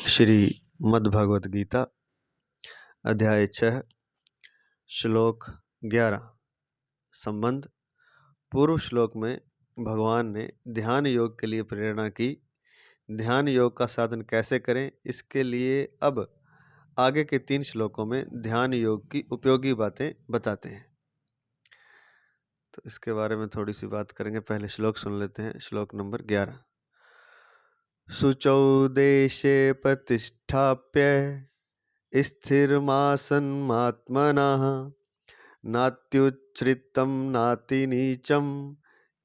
श्री मद्भगवत गीता अध्याय 6 श्लोक 11। संबंध। पूर्व श्लोक में भगवान ने ध्यान योग के लिए प्रेरणा की। ध्यान योग का साधन कैसे करें, इसके लिए अब आगे के 3 श्लोकों में ध्यान योग की उपयोगी बातें बताते हैं। तो इसके बारे में थोड़ी सी बात करेंगे। पहले श्लोक सुन लेते हैं। श्लोक नंबर 11। शुचौ देशे प्रतिष्ठाप्य स्थिरमासन्मात्मनः नात्युच्छ्रितं नातिनीचं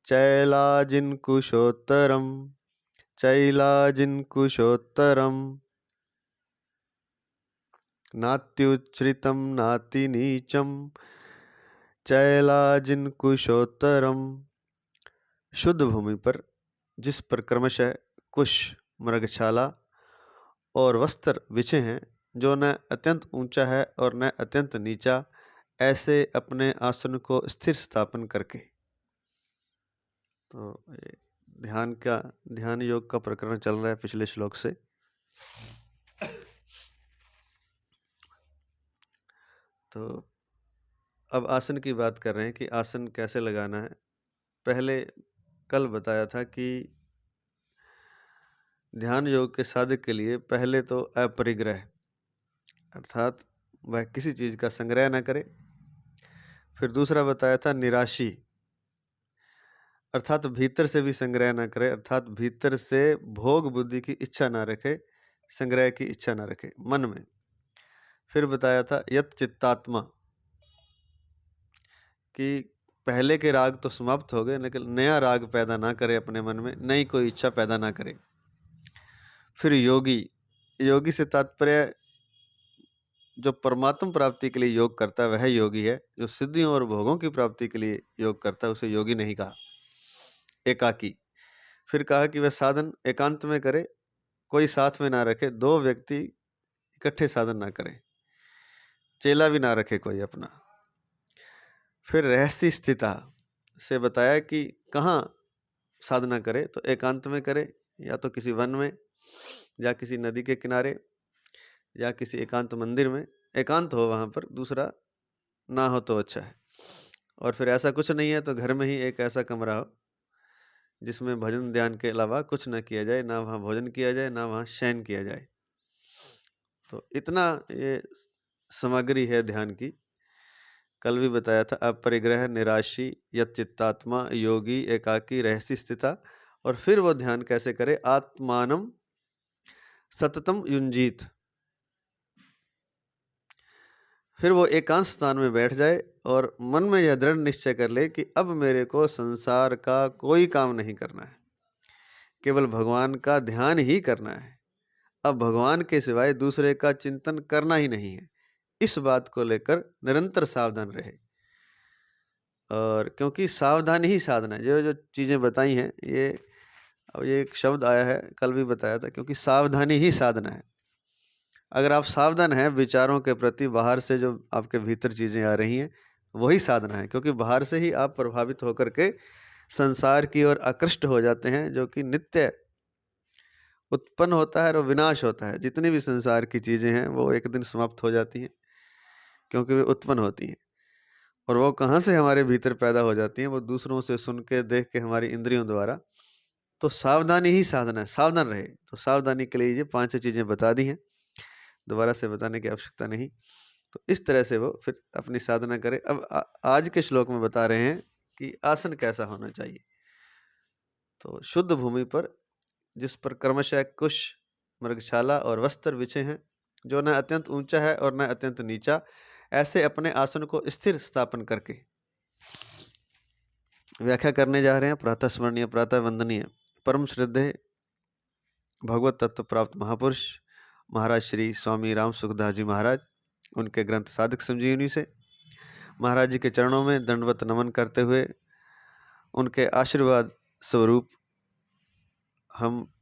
चैलाजिन्कुशोत्तरम् नात्युच्छ्रितं नातिनीचं चैलाजिन्कुशोत्तरम्। शुद्ध भूमि पर, जिस पर क्रमशः कुश, मृगशाला और वस्त्र बिछे हैं, जो न अत्यंत ऊंचा है और न अत्यंत नीचा, ऐसे अपने आसन को स्थिर स्थापन करके। तो ध्यान योग का प्रकरण चल रहा है पिछले श्लोक से। तो अब आसन की बात कर रहे हैं कि आसन कैसे लगाना है। पहले कल बताया था कि ध्यान योग के साधक के लिए पहले तो अपरिग्रह, अर्थात वह किसी चीज का संग्रह न करे। फिर दूसरा बताया था निराशी, अर्थात भीतर से भी संग्रह न करे, अर्थात भीतर से भोग बुद्धि की इच्छा ना रखे, संग्रह की इच्छा ना रखे मन में। फिर बताया था यत चित्तात्मा, कि पहले के राग तो समाप्त हो गए, लेकिन नया राग पैदा ना करे अपने मन में, नई कोई इच्छा पैदा ना करे। फिर योगी से तात्पर्य जो परमात्मा प्राप्ति के लिए योग करता है वह योगी है। जो सिद्धियों और भोगों की प्राप्ति के लिए योग करता है उसे योगी नहीं कहा, एकाकी। फिर कहा कि वह साधन एकांत में करे, कोई साथ में ना रखे, 2 व्यक्ति इकट्ठे साधन ना करें, चेला भी ना रखे कोई अपना। फिर रहस्य स्थिता से बताया कि कहाँ साधना करे, तो एकांत में करे, या तो किसी वन में, या किसी नदी के किनारे, या किसी एकांत मंदिर में। एकांत हो वहाँ पर, दूसरा ना हो तो अच्छा है। और फिर ऐसा कुछ नहीं है तो घर में ही एक ऐसा कमरा हो जिसमें भजन ध्यान के अलावा कुछ न किया जाए, ना वहाँ भोजन किया जाए, ना वहाँ शयन किया जाए। तो इतना ये सामग्री है ध्यान की। कल भी बताया था अपरिग्रह, निराशी, यच्चित्तात्मा, योगी, एकाकी, रहस्य स्थिता। और फिर वो ध्यान कैसे करे, आत्मानम सततम युंजीत। फिर वो एकांत स्थान में बैठ जाए और मन में यह दृढ़ निश्चय कर ले कि अब मेरे को संसार का कोई काम नहीं करना है, केवल भगवान का ध्यान ही करना है। अब भगवान के सिवाय दूसरे का चिंतन करना ही नहीं है। इस बात को लेकर निरंतर सावधान रहे। और क्योंकि सावधानी ही साधना है। जो जो चीज़ें बताई हैं, ये एक शब्द आया है, कल भी बताया था, क्योंकि सावधानी ही साधना है। अगर आप सावधान हैं विचारों के प्रति, बाहर से जो आपके भीतर चीज़ें आ रही हैं वही साधना है, क्योंकि बाहर से ही आप प्रभावित होकर के संसार की ओर आकृष्ट हो जाते हैं, जो कि नित्य उत्पन्न होता है और विनाश होता है। जितनी भी संसार की चीज़ें हैं वो एक दिन समाप्त हो जाती हैं, क्योंकि वे उत्पन्न होती हैं। और वो कहाँ से हमारे भीतर पैदा हो जाती हैं, वो दूसरों से सुन के, देख के, हमारी इंद्रियों द्वारा। तो सावधानी ही साधना है, सावधान रहे। तो सावधानी के लिए ये 5 चीज़ें बता दी हैं, दोबारा से बताने की आवश्यकता नहीं। तो इस तरह से वो फिर अपनी साधना करे। अब आज के श्लोक में बता रहे हैं कि आसन कैसा होना चाहिए। तो शुद्ध भूमि पर, जिस पर क्रमशः कुश, मृगशाला और वस्त्र बिछे हैं, जो न अत्यंत ऊंचा है और न अत्यंत नीचा, ऐसे अपने आसन को स्थिर स्थापन करके। व्याख्या करने जा रहे हैं। प्रातः स्मरणीय, प्रातः वंदनीय, परम श्रद्धेय भगवत तत्व प्राप्त महापुरुष महाराज श्री स्वामी राम सुखदास जी महाराज, उनके ग्रंथ साधक संजीवनी से महाराज जी के चरणों में दंडवत नमन करते हुए उनके आशीर्वाद स्वरूप हम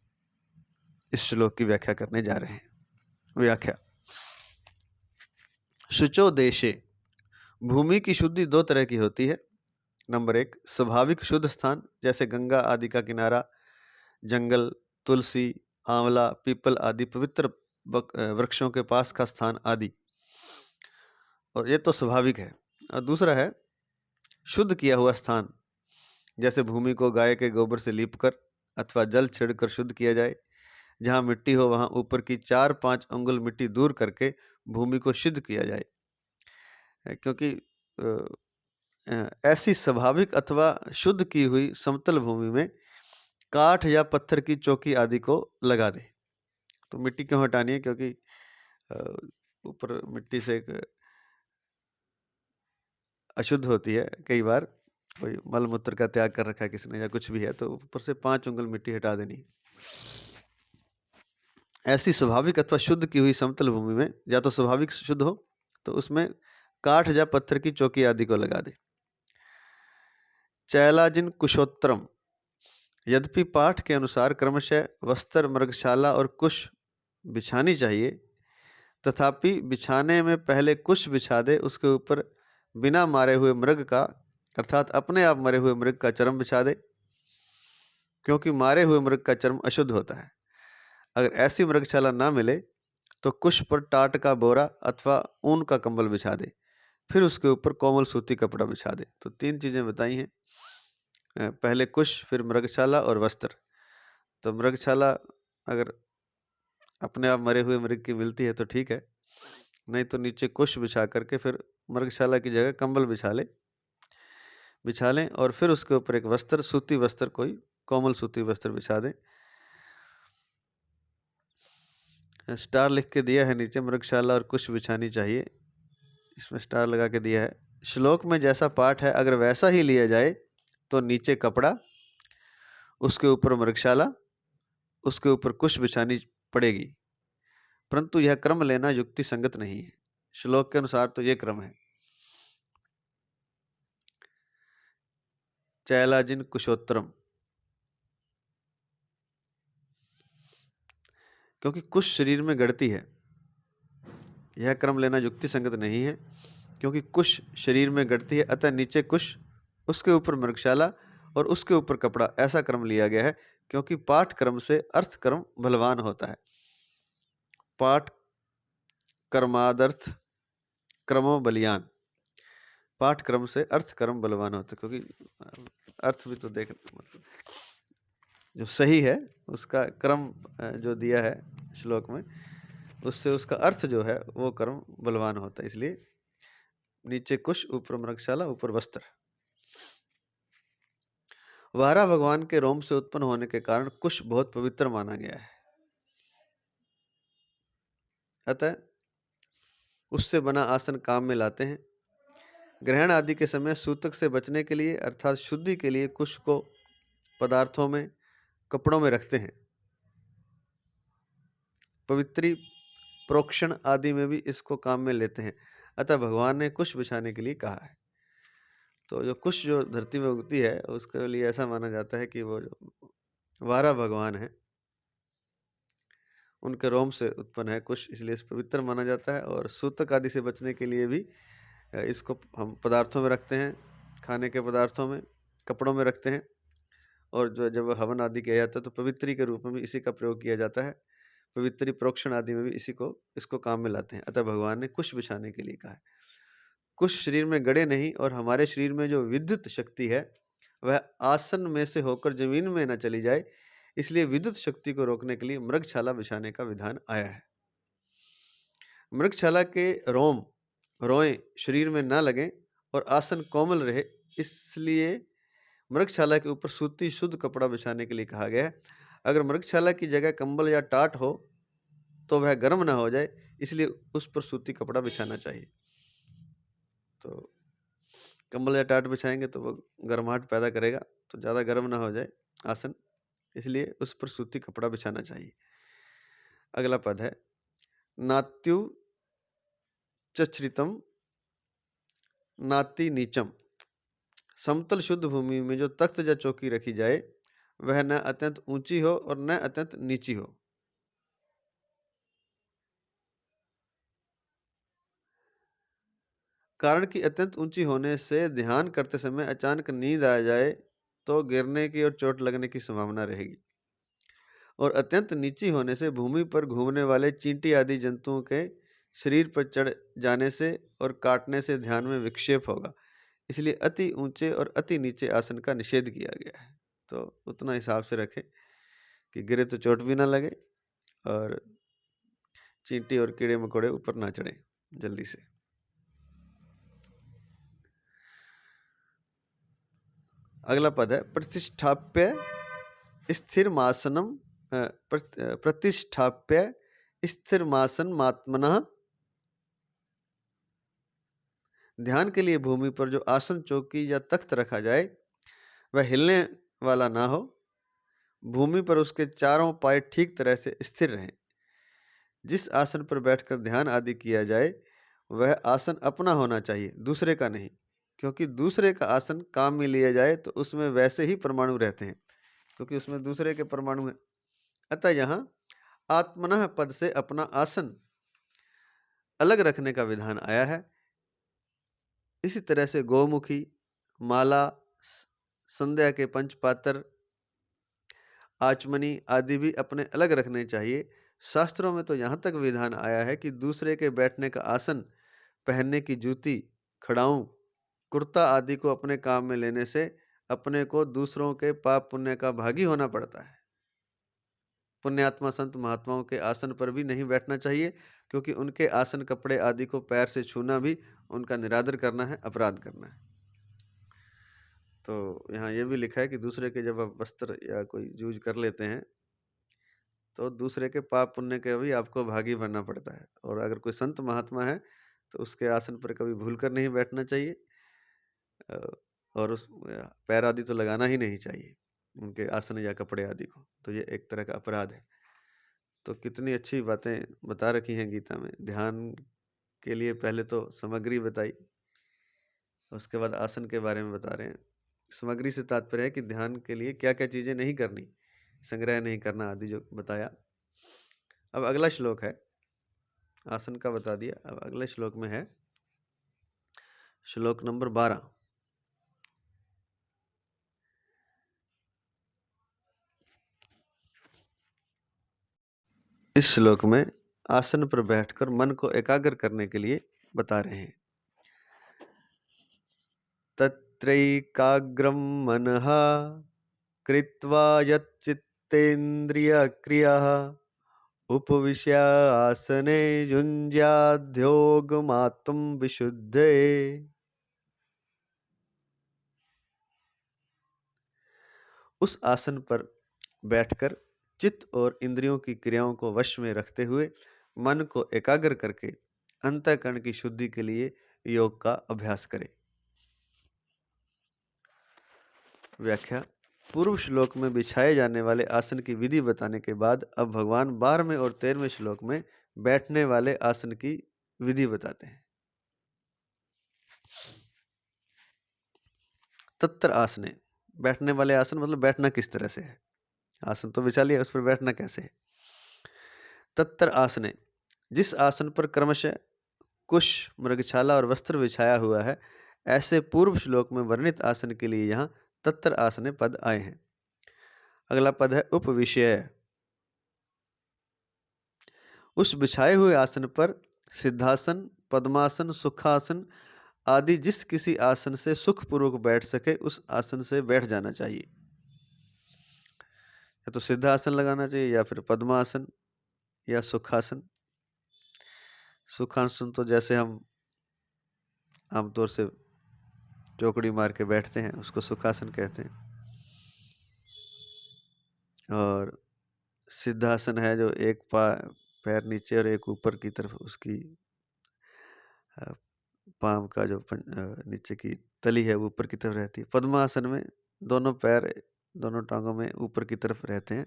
इस श्लोक की व्याख्या करने जा रहे हैं। व्याख्या। शुचो देशे, भूमि की शुद्धि 2 तरह की होती है। नंबर 1, स्वाभाविक शुद्ध स्थान, जैसे गंगा आदि का किनारा, जंगल, तुलसी, आंवला, पीपल आदि पवित्र वृक्षों के पास का स्थान आदि। और ये तो स्वाभाविक है। और दूसरा है शुद्ध किया हुआ स्थान, जैसे भूमि को गाय के गोबर से लीपकर अथवा जल छिड़कर शुद्ध किया जाए। जहाँ मिट्टी हो वहाँ ऊपर की 4-5 अंगुल मिट्टी दूर करके भूमि को शुद्ध किया जाए, क्योंकि ऐसी स्वाभाविक अथवा शुद्ध की हुई समतल भूमि में काठ या पत्थर की चौकी आदि को लगा दे। तो मिट्टी क्यों हटानी है? क्योंकि ऊपर मिट्टी से एक अशुद्ध होती है, कई बार कोई मल मूत्र का त्याग कर रखा है किसी ने या कुछ भी है, तो ऊपर से 5 उंगल मिट्टी हटा देनी। ऐसी स्वाभाविक अथवा शुद्ध की हुई समतल भूमि में या तो स्वाभाविक शुद्ध हो तो उसमें काठ या पत्थर की चौकी आदि को लगा दे। चैलाजिन कुशोत्तरम, यद्यपि पाठ के अनुसार क्रमशः वस्त्र, मृगशाला और कुश बिछानी चाहिए, तथापि बिछाने में पहले कुश बिछा दे, उसके ऊपर बिना मारे हुए मृग का अर्थात अपने आप मरे हुए मृग का चर्म बिछा दे, क्योंकि मारे हुए मृग का चर्म अशुद्ध होता है। अगर ऐसी मृगशाला ना मिले तो कुश पर टाट का बोरा अथवा ऊन का कंबल बिछा दे, फिर उसके ऊपर कोमल सूती कपड़ा बिछा दे। तो 3 चीज़ें बताई हैं, पहले कुश, फिर मृगशाला और वस्त्र। तो मृगशाला अगर अपने आप मरे हुए मृग की मिलती है तो ठीक है, नहीं तो नीचे कुश बिछा करके फिर मृगशाला की जगह कंबल बिछा लें और फिर उसके ऊपर एक वस्त्र, सूती वस्त्र, कोई कोमल सूती वस्त्र बिछा दें। स्टार लिख के दिया है नीचे, मृगशाला और कुश बिछानी चाहिए, इसमें स्टार लगा के दिया है। श्लोक में जैसा पाठ है अगर वैसा ही लिया जाए तो नीचे कपड़ा, उसके ऊपर मृगशाला, उसके ऊपर कुश बिछानी पड़ेगी, परंतु यह क्रम लेना युक्ति संगत नहीं है। श्लोक के अनुसार तो यह क्रम है। चैलाजिन कुशोत्तरम, क्योंकि कुश शरीर में गढ़ती है, यह क्रम लेना युक्ति संगत नहीं है, क्योंकि कुश शरीर में गढ़ती है, अतः नीचे कुश, उसके ऊपर मृगशाला और उसके ऊपर कपड़ा, ऐसा क्रम लिया गया है, क्योंकि पाठ क्रम से अर्थ क्रम बलवान होता है। पाठ कर्मादर्थ क्रमो बलियान, पाठ क्रम से अर्थ क्रम बलवान होता है, क्योंकि अर्थ भी तो देख, मतलब जो सही है उसका क्रम जो दिया है श्लोक में, उससे उसका अर्थ जो है वो क्रम बलवान होता है, इसलिए नीचे कुश, ऊपर मृगशाला, ऊपर वस्त्र। वारा भगवान के रोम से उत्पन्न होने के कारण कुश बहुत पवित्र माना गया है, अतः उससे बना आसन काम में लाते हैं। ग्रहण आदि के समय सूतक से बचने के लिए अर्थात शुद्धि के लिए कुश को पदार्थों में, कपड़ों में रखते हैं। पवित्री प्रोक्षण आदि में भी इसको काम में लेते हैं, अतः भगवान ने कुश बिछाने के लिए कहा है। तो जो कुश जो धरती में उगती है उसके लिए ऐसा माना जाता है कि वो जो वारा भगवान है उनके रोम से उत्पन्न है कुश, इसलिए इस पवित्र माना जाता है। और सूतक आदि से बचने के लिए भी इसको हम पदार्थों में रखते हैं, खाने के पदार्थों में, कपड़ों में रखते हैं, और जो जब हवन आदि किया जाता है तो पवित्री के रूप में भी इसी का प्रयोग किया जाता है। पवित्री प्रोक्षण आदि में भी इसको काम में लाते हैं, अतः भगवान ने कुश बिछाने के लिए कहा है। कुश शरीर में गड़े नहीं, और हमारे शरीर में जो विद्युत शक्ति है वह आसन में से होकर जमीन में न चली जाए, इसलिए विद्युत शक्ति को रोकने के लिए मृगशाला बिछाने का विधान आया है। मृगशाला के रोएं शरीर में न लगें और आसन कोमल रहे, इसलिए मृगशाला के ऊपर सूती शुद्ध कपड़ा बिछाने के लिए कहा गया है। अगर मृगशाला की जगह कंबल या टाट हो तो वह गर्म ना हो जाए, इसलिए उस पर सूती कपड़ा बिछाना चाहिए। तो कंबल या टाट बिछाएंगे तो वो गर्माहट पैदा करेगा, तो ज़्यादा गर्म ना हो जाए आसन, इसलिए उस पर सूती कपड़ा बिछाना चाहिए। अगला पद है नात्यु चच्छ्रितम नाति नीचम, समतल शुद्ध भूमि में जो तख्त या चौकी रखी जाए वह न अत्यंत ऊंची हो और न अत्यंत नीची हो। कारण कि अत्यंत ऊंची होने से ध्यान करते समय अचानक नींद आ जाए तो गिरने की और चोट लगने की संभावना रहेगी, और अत्यंत नीची होने से भूमि पर घूमने वाले चींटी आदि जंतुओं के शरीर पर चढ़ जाने से और काटने से ध्यान में विक्षेप होगा। इसलिए अति ऊंचे और अति नीचे आसन का निषेध किया गया है। तो उतना हिसाब से रखें कि गिरे तो चोट भी ना लगे और चींटी और कीड़े मकोड़े ऊपर ना चढ़े जल्दी से। अगला पद है प्रतिष्ठाप्य स्थिरमासनम प्रतिष्ठाप्य स्थिरमासनमात्मनः। ध्यान के लिए भूमि पर जो आसन, चौकी या तख्त रखा जाए वह हिलने वाला ना हो। भूमि पर उसके चारों पाए ठीक तरह से स्थिर रहें। जिस आसन पर बैठकर ध्यान आदि किया जाए वह आसन अपना होना चाहिए, दूसरे का नहीं, क्योंकि दूसरे का आसन काम में लिया जाए तो उसमें वैसे ही परमाणु रहते हैं, क्योंकि उसमें दूसरे के परमाणु हैं। अतः यहाँ आत्मनः पद से अपना आसन अलग रखने का विधान आया है। इसी तरह से गौमुखी, माला, संध्या के पंचपात्र, आचमनी आदि भी अपने अलग रखने चाहिए। शास्त्रों में तो यहाँ तक विधान आया है कि दूसरे के बैठने का आसन, पहनने की जूती, खड़ाऊं, कुर्ता आदि को अपने काम में लेने से अपने को दूसरों के पाप पुण्य का भागी होना पड़ता है। पुण्यात्मा संत महात्माओं के आसन पर भी नहीं बैठना चाहिए, क्योंकि उनके आसन, कपड़े आदि को पैर से छूना भी उनका निरादर करना है, अपराध करना है। तो यहाँ ये भी लिखा है कि दूसरे के जब आप वस्त्र या कोई यूज कर लेते हैं तो दूसरे के पाप पुण्य के भी आपको भागी बनना पड़ता है। और अगर कोई संत महात्मा है तो उसके आसन पर कभी भूल कर नहीं बैठना चाहिए और उस पैर आदि तो लगाना ही नहीं चाहिए उनके आसन या कपड़े आदि को। तो ये एक तरह का अपराध है। तो कितनी अच्छी बातें बता रखी हैं गीता में। ध्यान के लिए पहले तो सामग्री बताई, उसके बाद आसन के बारे में बता रहे हैं। सामग्री से तात्पर्य है कि ध्यान के लिए क्या क्या चीज़ें नहीं करनी, संग्रह नहीं करना आदि जो बताया। अब अगला श्लोक है, आसन का बता दिया। अब अगले श्लोक में है श्लोक नंबर 12। इस श्लोक में आसन पर बैठकर मन को एकाग्र करने के लिए बता रहे हैं। तत्रैकाग्रं मनः कृत्वा यच्चित्तेन्द्रियक्रियः उपविश्य आसने युञ्ज्याध्योगमात्म विशुद्धे। उस आसन पर बैठकर चित्त और इंद्रियों की क्रियाओं को वश में रखते हुए मन को एकाग्र करके अंतःकरण की शुद्धि के लिए योग का अभ्यास करें। व्याख्या। पूर्व श्लोक में बिछाए जाने वाले आसन की विधि बताने के बाद अब भगवान 12वें और 13वें श्लोक में बैठने वाले आसन की विधि बताते हैं। तत्र आसने, बैठने वाले आसन मतलब बैठना किस तरह से है। आसन तो बिछा लिया, उस पर बैठना कैसे है। तत्र आसने, जिस आसन पर क्रमशः कुश, मृगछाला और वस्त्र बिछाया हुआ है, ऐसे पूर्व श्लोक में वर्णित आसन के लिए यहाँ तत्र आसने पद आए हैं। अगला पद है उपविषय। उस बिछाए हुए आसन पर सिद्धासन, पद्मासन, सुखासन आदि जिस किसी आसन से सुखपूर्वक बैठ सके उस आसन से बैठ जाना चाहिए। या तो सिद्धासन लगाना चाहिए या फिर पद्मासन या सुखासन। सुखासन तो जैसे हम आमतौर से चौकड़ी मार के बैठते हैं उसको सुखासन कहते हैं। और सिद्धासन है जो एक पैर नीचे और एक ऊपर की तरफ, उसकी पाँव का जो नीचे की तली है वो ऊपर की तरफ रहती है। पद्मासन में दोनों पैर, दोनों टांगों में ऊपर की तरफ रहते हैं,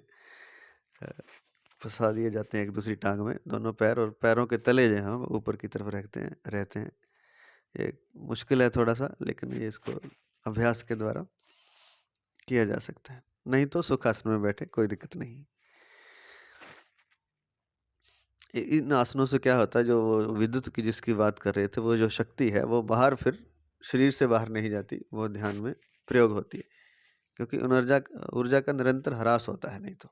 फंसा दिए जाते हैं एक दूसरी टांग में दोनों पैर, और पैरों के तले जो हैं ऊपर की तरफ रहते हैं। ये मुश्किल है थोड़ा सा, लेकिन ये इसको अभ्यास के द्वारा किया जा सकता है। नहीं तो सुखासन में बैठे, कोई दिक्कत नहीं। इन आसनों से क्या होता है, जो विद्युत की जिसकी बात कर रहे थे, वो जो शक्ति है वो बाहर फिर शरीर से बाहर नहीं जाती, वो ध्यान में प्रयोग होती है, क्योंकि ऊर्जा का निरंतर ह्रास होता है नहीं तो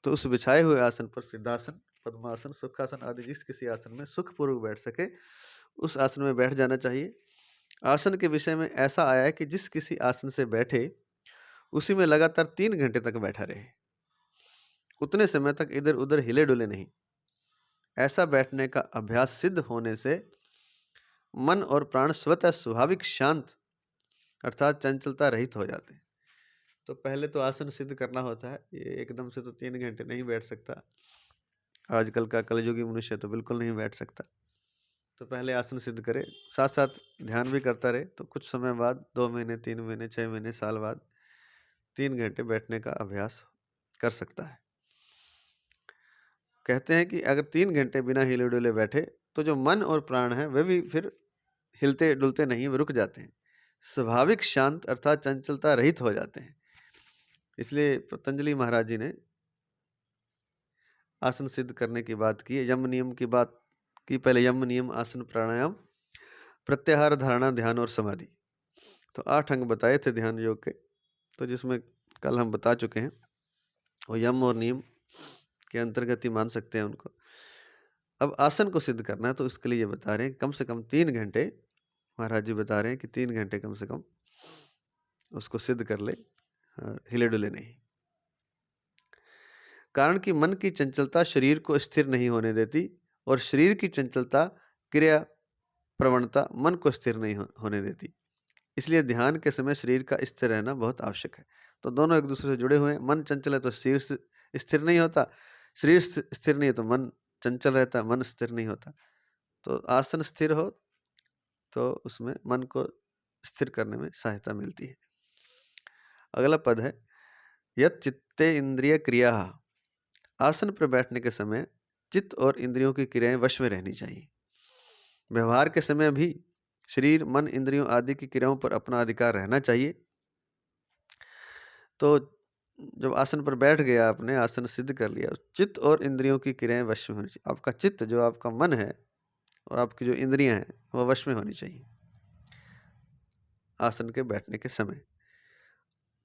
तो उस बिछाए हुए आसन पर सिद्धासन, पद्मासन, सुखासन आदि जिस किसी आसन में सुखपूर्वक बैठ सके उस आसन में बैठ जाना चाहिए। आसन के विषय में ऐसा आया है कि जिस किसी आसन से बैठे उसी में लगातार 3 घंटे तक बैठा रहे, उतने समय तक इधर उधर हिले डुले नहीं। ऐसा बैठने का अभ्यास सिद्ध होने से मन और प्राण स्वतः स्वाभाविक शांत अर्थात चंचलता रहित हो जाते हैं। तो पहले तो आसन सिद्ध करना होता है, ये एकदम से तो 3 घंटे नहीं बैठ सकता। आजकल का कलयुगी मनुष्य तो बिल्कुल नहीं बैठ सकता। तो पहले आसन सिद्ध करे, साथ साथ ध्यान भी करता रहे, तो कुछ समय बाद 2 महीने, 3 महीने, 6 महीने, साल बाद 3 घंटे बैठने का अभ्यास कर सकता है। कहते हैं कि अगर 3 घंटे बिना हिले डुले बैठे तो जो मन और प्राण है वे भी फिर हिलते डुलते नहीं, वे रुक जाते हैं, स्वाभाविक शांत अर्थात चंचलता रहित हो जाते हैं। इसलिए पतंजलि महाराज जी ने आसन सिद्ध करने की बात की, यम नियम की बात की। पहले यम नियम, आसन, प्राणायाम, प्रत्याहार, धारणा, ध्यान और समाधि, तो 8 अंग बताए थे ध्यान योग के, तो जिसमें कल हम बता चुके हैं वो यम और नियम के अंतर्गत ही मान सकते हैं उनको। अब आसन को सिद्ध करना है तो इसके लिए ये बता रहे हैं कम से कम 3 घंटे, महाराज जी बता रहे हैं कि 3 घंटे कम से कम उसको सिद्ध कर ले, हिले डुले नहीं। कारण कि मन की चंचलता शरीर को स्थिर नहीं होने देती और शरीर की चंचलता, क्रिया प्रवणता मन को स्थिर नहीं होने देती। इसलिए ध्यान के समय शरीर का स्थिर रहना बहुत आवश्यक है। तो दोनों एक दूसरे से जुड़े हुए हैं। मन चंचल है तो शरीर स्थिर नहीं होता, शरीर स्थिर नहीं है तो मन चंचल रहता, मन स्थिर नहीं होता। तो आसन स्थिर हो तो उसमें मन को स्थिर करने में सहायता मिलती है। अगला पद है यत् चित्ते इंद्रिय क्रिया। आसन पर बैठने के समय चित्त और इंद्रियों की क्रियाएं वश में रहनी चाहिए। व्यवहार के समय भी शरीर, मन, इंद्रियों आदि की क्रियाओं पर अपना अधिकार रहना चाहिए। तो जब आसन पर बैठ गया, आपने आसन सिद्ध कर लिया, चित्त और इंद्रियों की क्रियाएं वश में होनी चाहिए। आपका चित्त, जो आपका मन है, और आपकी जो इंद्रियां हैं वह वश में होनी चाहिए आसन के बैठने के समय।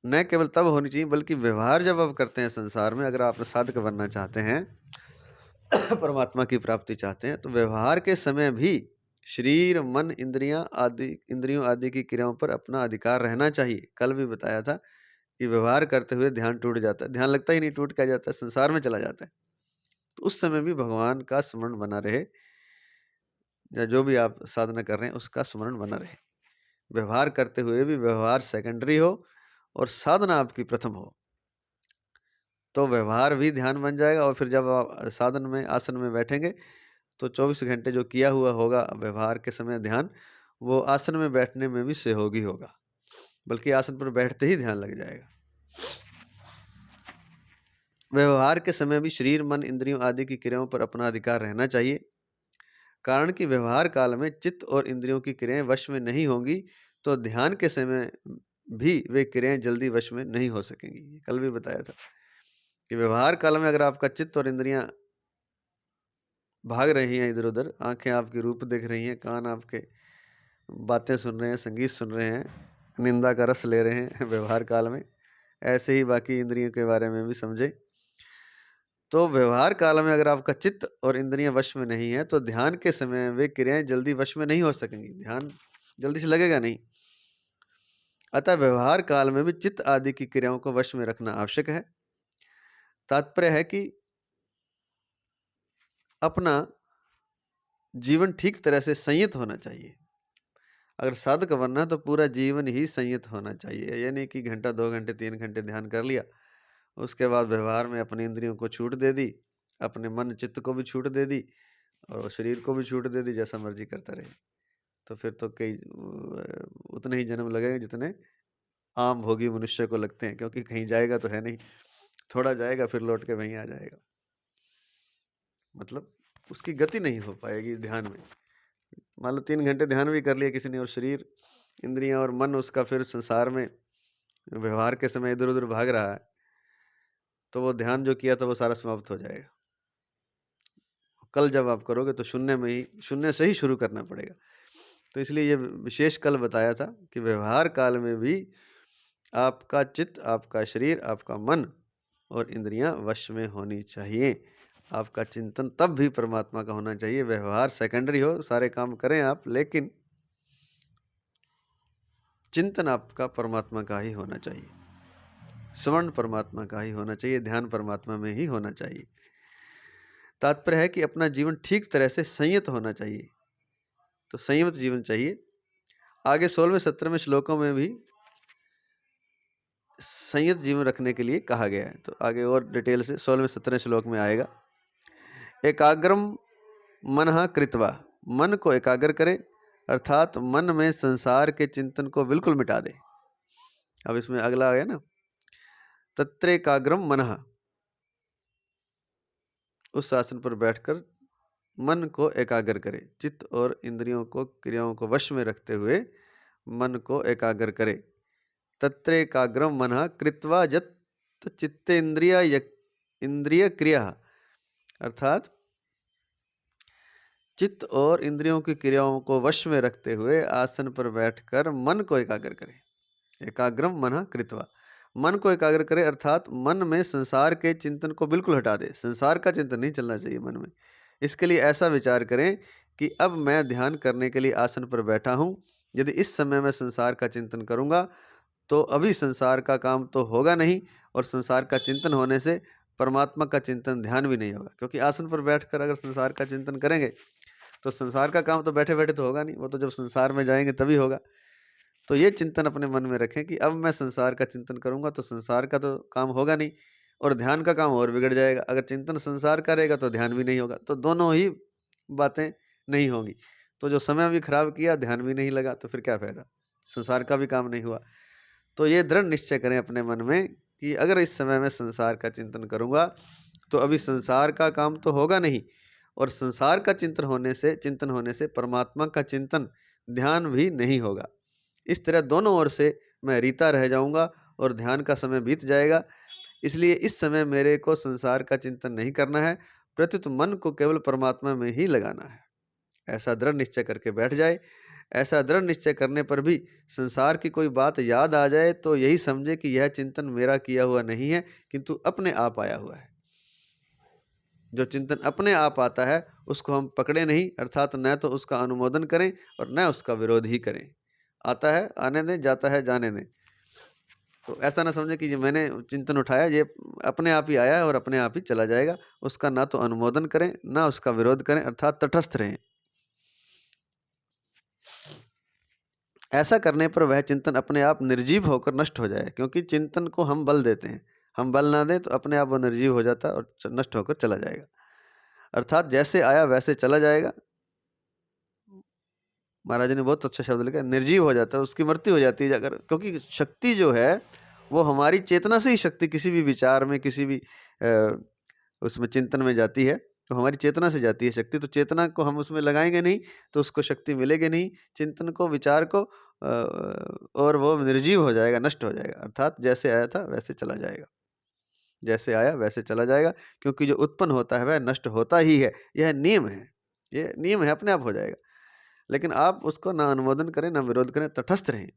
न केवल तब होनी चाहिए बल्कि व्यवहार जब आप करते हैं संसार में, अगर आप साधक बनना चाहते हैं, परमात्मा की प्राप्ति चाहते हैं, तो व्यवहार के समय भी शरीर, मन, इंद्रियों आदि की क्रियाओं पर अपना अधिकार रहना चाहिए। कल भी बताया था कि व्यवहार करते हुए ध्यान टूट जाता है, ध्यान लगता ही नहीं, टूट क्या जाता है, संसार में चला जाता है। तो उस समय भी भगवान का स्मरण बना रहे, या जो भी आप साधना कर रहे हैं उसका स्मरण बना रहे। व्यवहार करते हुए भी व्यवहार सेकेंडरी हो और साधना आपकी प्रथम हो, तो व्यवहार भी ध्यान बन जाएगा। और फिर जब आप साधन में, आसन में बैठेंगे तो 24 घंटे जो किया हुआ होगा व्यवहार के समय ध्यान, वो आसन में बैठने में भी सहयोगी होगा, बल्कि आसन पर बैठते ही ध्यान लग जाएगा। व्यवहार के समय भी शरीर, मन, इंद्रियों आदि की क्रियाओं पर अपना अधिकार रहना चाहिए। कारण कि व्यवहार काल में चित्त और इंद्रियों की क्रियाएं वश में नहीं होंगी तो ध्यान के समय भी वे क्रियाएं जल्दी वश में नहीं हो सकेंगी। कल भी बताया था कि व्यवहार काल में अगर आपका चित्त और इंद्रियां भाग रही हैं इधर उधर, आंखें आपकी रूप देख रही हैं, कान आपके बातें सुन रहे हैं, संगीत सुन रहे हैं, निंदा का रस ले रहे हैं व्यवहार काल में, ऐसे ही बाकी इंद्रियों के बारे में भी समझे। तो व्यवहार काल में अगर आपका चित्त और इंद्रियां वश में नहीं है तो ध्यान के समय वे क्रियाएं जल्दी वश में नहीं हो सकेंगी, ध्यान जल्दी से लगेगा नहीं। अतः व्यवहार काल में भी चित्त आदि की क्रियाओं को वश में रखना आवश्यक है। तात्पर्य है कि अपना जीवन ठीक तरह से संयत होना चाहिए। अगर साधक बनना तो पूरा जीवन ही संयत होना चाहिए। ये नहीं कि घंटा, 2 घंटे, 3 घंटे ध्यान कर लिया, उसके बाद व्यवहार में अपनी इंद्रियों को छूट दे दी, अपने मन चित्त को भी छूट दे दी और शरीर को भी छूट दे दी, जैसा मर्जी करता रहे। तो फिर तो कई उतने ही जन्म लगेंगे जितने आम भोगी मनुष्य को लगते हैं, क्योंकि कहीं जाएगा तो है नहीं, थोड़ा जाएगा फिर लौट के वहीं आ जाएगा। मतलब उसकी गति नहीं हो पाएगी ध्यान में। मान लो 3 घंटे ध्यान भी कर लिया किसी ने और शरीर, इंद्रियां और मन उसका फिर संसार में व्यवहार के समय इधर उधर भाग रहा है, तो वो ध्यान जो किया था वो सारा समाप्त हो जाएगा। कल जब आप करोगे तो शून्य से ही शुरू करना पड़ेगा। तो इसलिए ये विशेष कल बताया था कि व्यवहार काल में भी आपका चित्त, आपका शरीर, आपका मन और इंद्रियां वश में होनी चाहिए। आपका चिंतन तब भी परमात्मा का होना चाहिए। व्यवहार सेकेंडरी हो, सारे काम करें आप, लेकिन चिंतन आपका परमात्मा का ही होना चाहिए, स्मरण परमात्मा का ही होना चाहिए, ध्यान परमात्मा में ही होना चाहिए। तात्पर्य है कि अपना जीवन ठीक तरह से संयत होना चाहिए। तो संयमित जीवन चाहिए। आगे 16वें 17वें श्लोकों में भी संयत जीवन रखने के लिए कहा गया है। तो आगे और डिटेल से 16वें 17वें श्लोक में आएगा। एकाग्रम मनः कृत्वा, मन को एकाग्र करे, अर्थात मन में संसार के चिंतन को बिल्कुल मिटा दे। अब इसमें अगला आ गया ना, तत्रेकाग्रम मनः, उस आसन पर बैठकर मन को एकाग्र करे, चित्त और इंद्रियों को, क्रियाओं को वश में रखते हुए मन को एकाग्र करे। तत्रेकाग्रम मनः कृत्वा यत् इंद्रिय क्रिया, अर्थात चित्त और इंद्रियों की क्रियाओं को वश में रखते हुए आसन पर बैठकर मन को एकाग्र करे। एकाग्रम मनः कृत्वा, मन को एकाग्र करे, अर्थात मन में संसार के चिंतन को बिल्कुल हटा दे। संसार का चिंतन नहीं चलना चाहिए मन में। इसके लिए ऐसा विचार करें कि अब मैं ध्यान करने के लिए आसन पर बैठा हूँ। यदि इस समय मैं संसार का चिंतन करूँगा तो अभी संसार का काम तो होगा नहीं, और संसार का चिंतन होने से परमात्मा का चिंतन, ध्यान भी नहीं होगा। क्योंकि आसन पर बैठकर अगर संसार का चिंतन करेंगे तो संसार का काम तो बैठे बैठे तो होगा नहीं, वो तो जब संसार में जाएंगे तभी होगा। तो ये चिंतन अपने मन में रखें कि अब मैं संसार का चिंतन करूंगा तो संसार का तो काम होगा नहीं, और ध्यान का काम और बिगड़ जाएगा। अगर चिंतन संसार का रहेगा तो ध्यान भी नहीं होगा, तो दोनों ही बातें नहीं होंगी। तो जो समय भी खराब किया, ध्यान भी नहीं लगा, तो फिर क्या फायदा, संसार का भी काम नहीं हुआ। तो ये दृढ़ निश्चय करें अपने मन में कि अगर इस समय में संसार का चिंतन करूंगा तो अभी संसार का काम तो होगा नहीं, और संसार का चिंतन होने से परमात्मा का चिंतन, ध्यान भी नहीं होगा। इस तरह दोनों ओर से मैं रीता रह जाऊंगा और ध्यान का समय बीत जाएगा। इसलिए इस समय मेरे को संसार का चिंतन नहीं करना है, प्रत्युत मन को केवल परमात्मा में ही लगाना है। ऐसा दृढ़ निश्चय करके बैठ जाए। ऐसा दृढ़ निश्चय करने पर भी संसार की कोई बात याद आ जाए तो यही समझे कि यह चिंतन मेरा किया हुआ नहीं है, किंतु अपने आप आया हुआ है। जो चिंतन अपने आप आता है उसको हम पकड़े नहीं, अर्थात न तो उसका अनुमोदन करें और न उसका विरोध ही करें। आता है आने दें, जाता है जाने दें। तो ऐसा ना समझे कि ये मैंने चिंतन उठाया, ये अपने आप ही आया है और अपने आप ही चला जाएगा। उसका ना तो अनुमोदन करें ना उसका विरोध करें, अर्थात तटस्थ रहें। ऐसा करने पर वह चिंतन अपने आप निर्जीव होकर नष्ट हो जाए, क्योंकि चिंतन को हम बल देते हैं। हम बल ना दें तो अपने आप वो निर्जीव हो जाता है और नष्ट होकर चला जाएगा। अर्थात जैसे आया वैसे चला जाएगा। महाराज जी ने बहुत अच्छा शब्द लिखा, निर्जीव हो जाता है, उसकी मृत्यु हो जाती है अगर, क्योंकि शक्ति जो है वो हमारी चेतना से ही शक्ति किसी भी विचार में, किसी भी उसमें चिंतन में जाती है, तो हमारी चेतना से जाती है शक्ति। तो चेतना को हम उसमें लगाएंगे नहीं तो उसको शक्ति मिलेगी नहीं, चिंतन को, विचार को, और वो निर्जीव हो जाएगा, नष्ट हो जाएगा। अर्थात जैसे आया था वैसे चला जाएगा, जैसे आया वैसे चला जाएगा। क्योंकि जो उत्पन्न होता है वह नष्ट होता ही है, यह नियम है, ये नियम है, अपने आप हो जाएगा। लेकिन आप उसको ना अनुमोदन करें ना विरोध करें, तटस्थ रहें।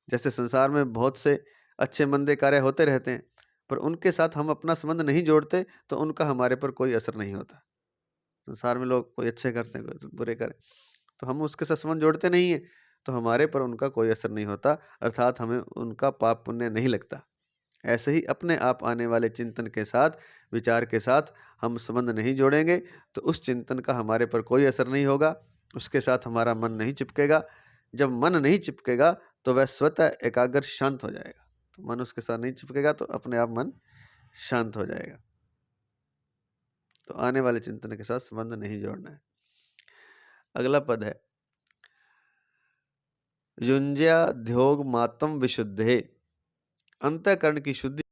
जैसे संसार में बहुत से अच्छे मंदे कार्य होते रहते हैं, पर उनके साथ हम अपना संबंध नहीं जोड़ते तो उनका हमारे पर कोई असर नहीं होता। संसार में लोग कोई अच्छे करते हैं, कोई बुरे करें, तो हम उसके साथ संबंध जोड़ते नहीं हैं, तो हमारे पर उनका कोई असर नहीं होता, अर्थात हमें उनका पाप पुण्य नहीं लगता। ऐसे ही अपने आप आने वाले चिंतन के साथ, विचार के साथ हम संबंध नहीं जोड़ेंगे तो उस चिंतन का हमारे पर कोई असर नहीं होगा, उसके साथ हमारा मन नहीं चिपकेगा। जब मन नहीं चिपकेगा तो वह स्वतः एकाग्र शांत हो जाएगा। तो मन उसके साथ नहीं चिपकेगा तो अपने आप मन शांत हो जाएगा। तो आने वाले चिंतन के साथ संबंध नहीं जोड़ना है। अगला पद है, युंज्याध्योग मातम विशुद्धे, अंतःकरण की शुद्धि,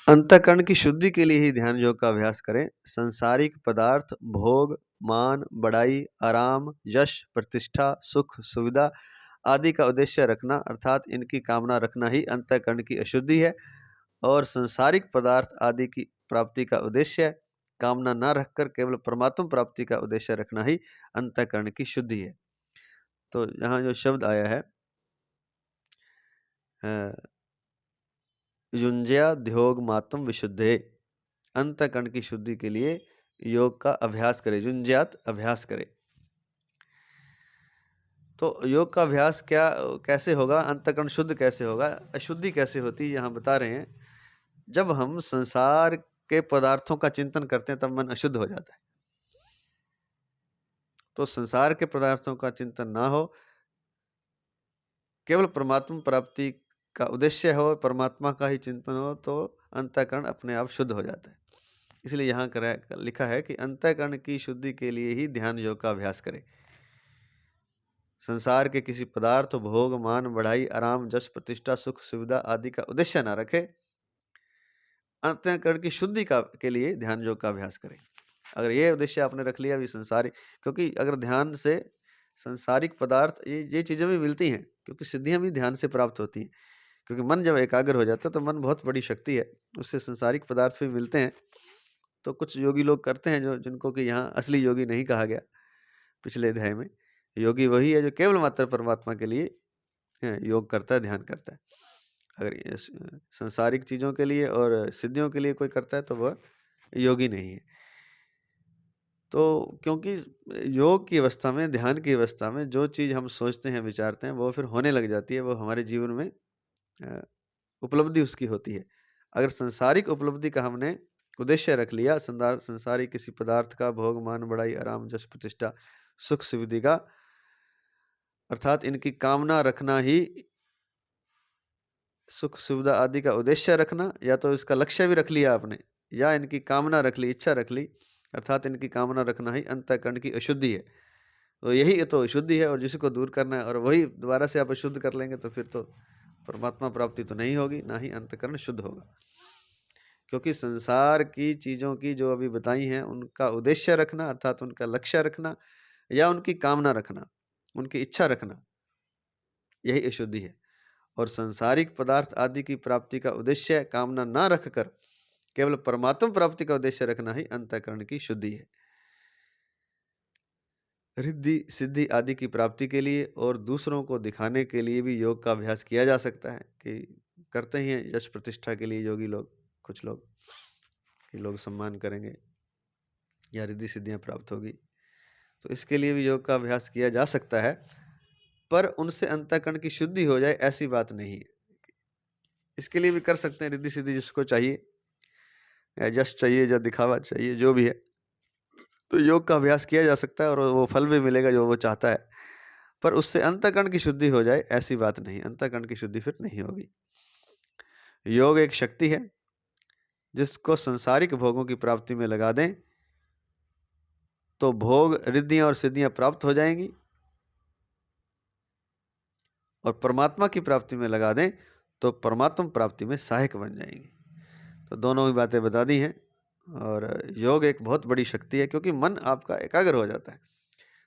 अंतःकरण की शुद्धि के लिए ही ध्यान योग का अभ्यास करें। संसारिक पदार्थ, भोग, मान, बड़ाई, आराम, यश, प्रतिष्ठा, सुख, सुविधा आदि का उद्देश्य रखना, अर्थात इनकी कामना रखना ही अंतःकरण की अशुद्धि है। और संसारिक पदार्थ आदि की प्राप्ति का उद्देश्य, कामना न रखकर केवल परमात्म प्राप्ति का उद्देश्य रखना ही अंतःकरण की शुद्धि है। तो यहाँ जो शब्द आया है युञ्ज्याध्योग मातम विशुद्धे। अंतःकरण की शुद्धि के लिए योग का अभ्यास करे। युञ्ज्यात अभ्यास करे। तो योग का अभ्यास कैसे होगा, अंतःकरण शुद्ध कैसे होगा, अशुद्धि कैसे होती है, यहाँ बता रहे हैं। जब हम संसार के पदार्थों का चिंतन करते हैं तब मन अशुद्ध हो जाता है। तो संसार के पदार्थों का चिंतन ना हो, केवल परमात्मा प्राप्ति का उद्देश्य हो, परमात्मा का ही चिंतन हो, तो अंतःकरण अपने आप शुद्ध हो जाता है। इसलिए यहाँ लिखा है कि अंतःकरण की शुद्धि के लिए ही ध्यान योग का अभ्यास करें। संसार के किसी पदार्थ, भोग, मान, बढ़ाई, आराम, जश, प्रतिष्ठा, सुख, सुविधा आदि का उद्देश्य ना रखे। अंतःकरण की शुद्धि के लिए ध्यान योग का अभ्यास करें। अगर ये उद्देश्य आपने रख लिया, भी संसारिक, क्योंकि अगर ध्यान से सांसारिक पदार्थ ये चीज़ें भी मिलती हैं, क्योंकि सिद्धियां भी ध्यान से प्राप्त होती हैं। क्योंकि मन जब एकाग्र हो जाता है तो मन बहुत बड़ी शक्ति है, उससे सांसारिक पदार्थ भी मिलते हैं। तो कुछ योगी लोग करते हैं जो जिनको कि यहाँ असली योगी नहीं कहा गया पिछले अध्याय में। योगी वही है जो केवल मात्र परमात्मा के लिए योग करता है, ध्यान करता है। अगर ये सांसारिक चीज़ों के लिए और सिद्धियों के लिए कोई करता है तो वह योगी नहीं है। तो क्योंकि योग की अवस्था में, ध्यान की अवस्था में जो चीज़ हम सोचते हैं, विचारते हैं, वो फिर होने लग जाती है, वो हमारे जीवन में उपलब्धि उसकी होती है। अगर सांसारिक उपलब्धि का हमने उद्देश्य रख लिया, संसारिक किसी पदार्थ का, भोग, मान, बढ़ाई, आराम, जश, प्रतिष्ठा, सुख, सुविधि का, अर्थात इनकी कामना रखना ही, सुख सुविधा आदि का उद्देश्य रखना, या तो इसका लक्ष्य भी रख लिया आपने, या इनकी कामना रख ली, इच्छा रख ली, अर्थात इनकी कामना रखना ही अंतःकरण की अशुद्धि है। तो यही तो अशुद्धि है, और जिसको दूर करना है, और वही दोबारा से आप अशुद्ध कर लेंगे तो फिर तो परमात्मा प्राप्ति तो नहीं होगी, ना ही अंतःकरण शुद्ध होगा। क्योंकि संसार की चीज़ों की जो अभी बताई हैं, उनका उद्देश्य रखना, अर्थात उनका लक्ष्य रखना, या उनकी कामना रखना, उनकी इच्छा रखना, यही अशुद्धि है। और सांसारिक पदार्थ आदि की प्राप्ति का उद्देश्य, कामना ना रखकर केवल परमात्मा प्राप्ति का उद्देश्य रखना ही अंतःकरण की शुद्धि है। रिद्धि सिद्धि आदि की प्राप्ति के लिए और दूसरों को दिखाने के लिए भी योग का अभ्यास किया जा सकता है। कि करते ही हैं यश प्रतिष्ठा के लिए योगी लोग, कुछ लोग, कि लोग सम्मान करेंगे या रिद्धि सिद्धियां प्राप्त होगी, तो इसके लिए भी योग का अभ्यास किया जा सकता है। पर उनसे अंतःकरण की शुद्धि हो जाए ऐसी बात नहीं है। इसके लिए भी कर सकते हैं रिद्धि सिद्धि, जिसको चाहिए, या यश चाहिए या दिखावा चाहिए, जो भी है, तो योग का अभ्यास किया जा सकता है और वो फल भी मिलेगा जो वो चाहता है। पर उससे अंतःकरण की शुद्धि हो जाए ऐसी बात नहीं, अंतःकरण की शुद्धि फिर नहीं होगी। योग एक शक्ति है, जिसको संसारिक भोगों की प्राप्ति में लगा दें तो भोग, रिद्धियां और सिद्धियां प्राप्त हो जाएंगी, और परमात्मा की प्राप्ति में लगा दें तो परमात्मा प्राप्ति में सहायक बन जाएंगी। तो दोनों ही बातें बता दी हैं। और योग एक बहुत बड़ी शक्ति है, क्योंकि मन आपका एकाग्र हो जाता है।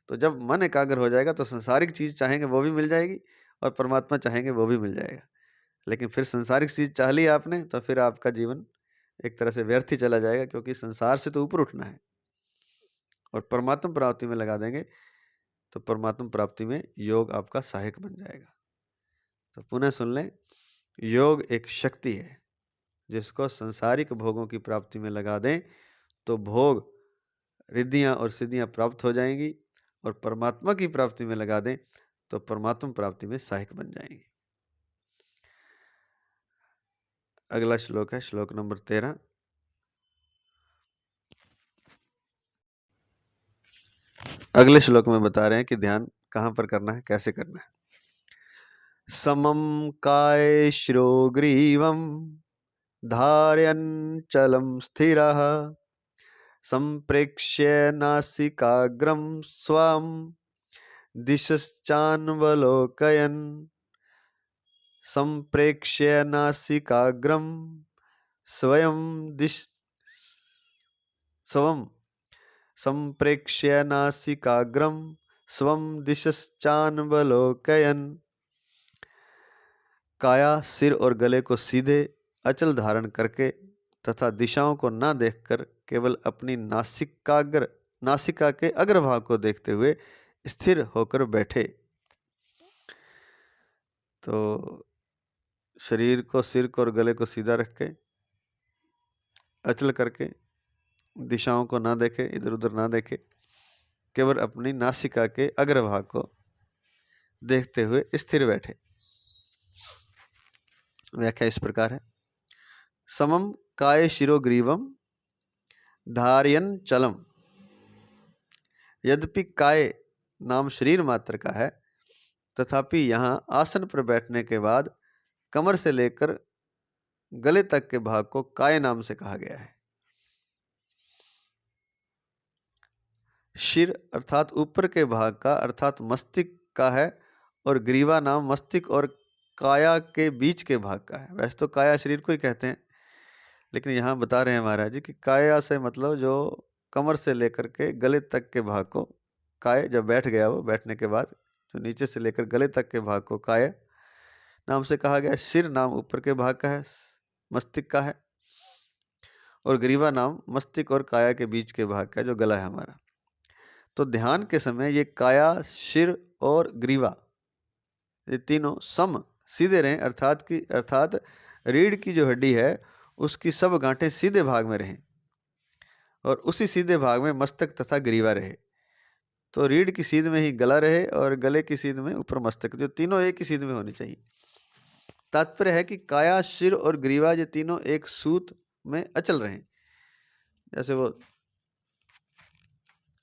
तो जब मन एकाग्र हो जाएगा तो संसारिक चीज़ चाहेंगे वो भी मिल जाएगी, और परमात्मा चाहेंगे वो भी मिल जाएगा। लेकिन फिर संसारिक चीज़ चाह ली आपने तो फिर आपका जीवन एक तरह से व्यर्थ ही चला जाएगा, क्योंकि संसार से तो ऊपर उठना है। और परमात्मा प्राप्ति में लगा देंगे तो परमात्मा प्राप्ति में योग आपका सहायक बन जाएगा। तो पुनः सुन लें, योग एक शक्ति है, जिसको संसारिक भोगों की प्राप्ति में लगा दें तो भोग, रिद्धियां और सिद्धियां प्राप्त हो जाएंगी, और परमात्मा की प्राप्ति में लगा दें तो परमात्मा प्राप्ति में सहायक बन जाएंगी। अगला श्लोक है श्लोक नंबर 13। अगले श्लोक में बता रहे हैं कि ध्यान कहाँ पर करना है, कैसे करना है। समम कायश्रो ग्रीवम धारयञ्चलं स्थिरः संप्रेक्ष्य नासिकाग्रं स्वं दिशश्चान्वलोकयन्। संप्रेक्ष्य नासिकाग्रं स्वयं स्वं संप्रेक्ष्य नासिकाग्रं स्वं दिशश्चान्वलोकयन्। काया, सिर और गले को सीधे अचल धारण करके तथा दिशाओं को ना देखकर केवल अपनी नासिका के अग्रभाग को देखते हुए स्थिर होकर बैठे। तो शरीर को, सिर को और गले को सीधा रख के, अचल करके, दिशाओं को ना देखे, इधर उधर ना देखे, केवल अपनी नासिका के अग्रभाग को देखते हुए स्थिर बैठे। व्याख्या इस प्रकार है। समम काय शिरो ग्रीवम धारयन चलम। यद्यपि काय नाम शरीर मात्र का है, तथापि यहाँ आसन पर बैठने के बाद कमर से लेकर गले तक के भाग को काय नाम से कहा गया है। शिर अर्थात ऊपर के भाग का अर्थात मस्तिष्क का है, और ग्रीवा नाम मस्तिष्क और काया के बीच के भाग का है। वैसे तो काया शरीर को ही कहते हैं, लेकिन यहाँ बता रहे हैं महाराज जी कि काया से मतलब जो कमर से लेकर के गले तक के भाग को काय, जब बैठ गया वो, बैठने के बाद जो नीचे से लेकर गले तक के भाग को काय नाम से कहा गया। सिर नाम ऊपर के भाग का है, मस्तिष्क का है, और ग्रीवा नाम मस्तिष्क और काया के बीच के भाग का है, जो गला है हमारा। तो ध्यान के समय ये काया, सिर और ग्रीवा, ये तीनों सम सीधे रहें, अर्थात रीढ़ की जो हड्डी है उसकी सब गांठें सीधे भाग में रहें, और उसी सीधे भाग में मस्तक तथा ग्रीवा रहे। तो रीढ़ की सीध में ही गला रहे, और गले की सीध में ऊपर मस्तक, जो तीनों एक ही सीध में होनी चाहिए। तात्पर्य है कि काया, सिर और ग्रीवा ये तीनों एक सूत में अचल रहें। जैसे वो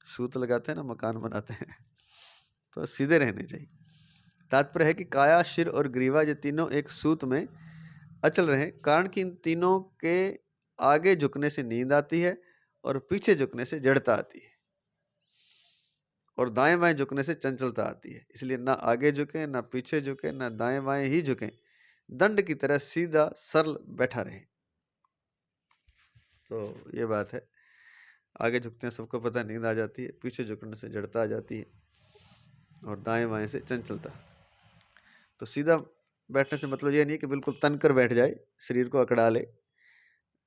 सूत लगाते हैं ना, मकान बनाते हैं, तो सीधे रहने चाहिए। तात्पर्य है कि काया, सिर और ग्रीवा ये तीनों एक सूत में अचल रहे, कारण कि इन तीनों के आगे झुकने से नींद आती है, और पीछे झुकने से जड़ता आती है, और दाएं बाएं झुकने से चंचलता आती है। इसलिए ना आगे झुके, ना पीछे झुके, ना दाएं बाएं ही झुके, दंड की तरह सीधा सरल बैठा रहे। तो ये बात है। आगे झुकते हैं सबको पता है, नींद आ जाती है, पीछे झुकने से जड़ता आ जाती है, और दाएं बाएं से चंचलता। तो सीधा बैठने से मतलब ये नहीं कि बिल्कुल तन कर बैठ जाए, शरीर को अकड़ा ले,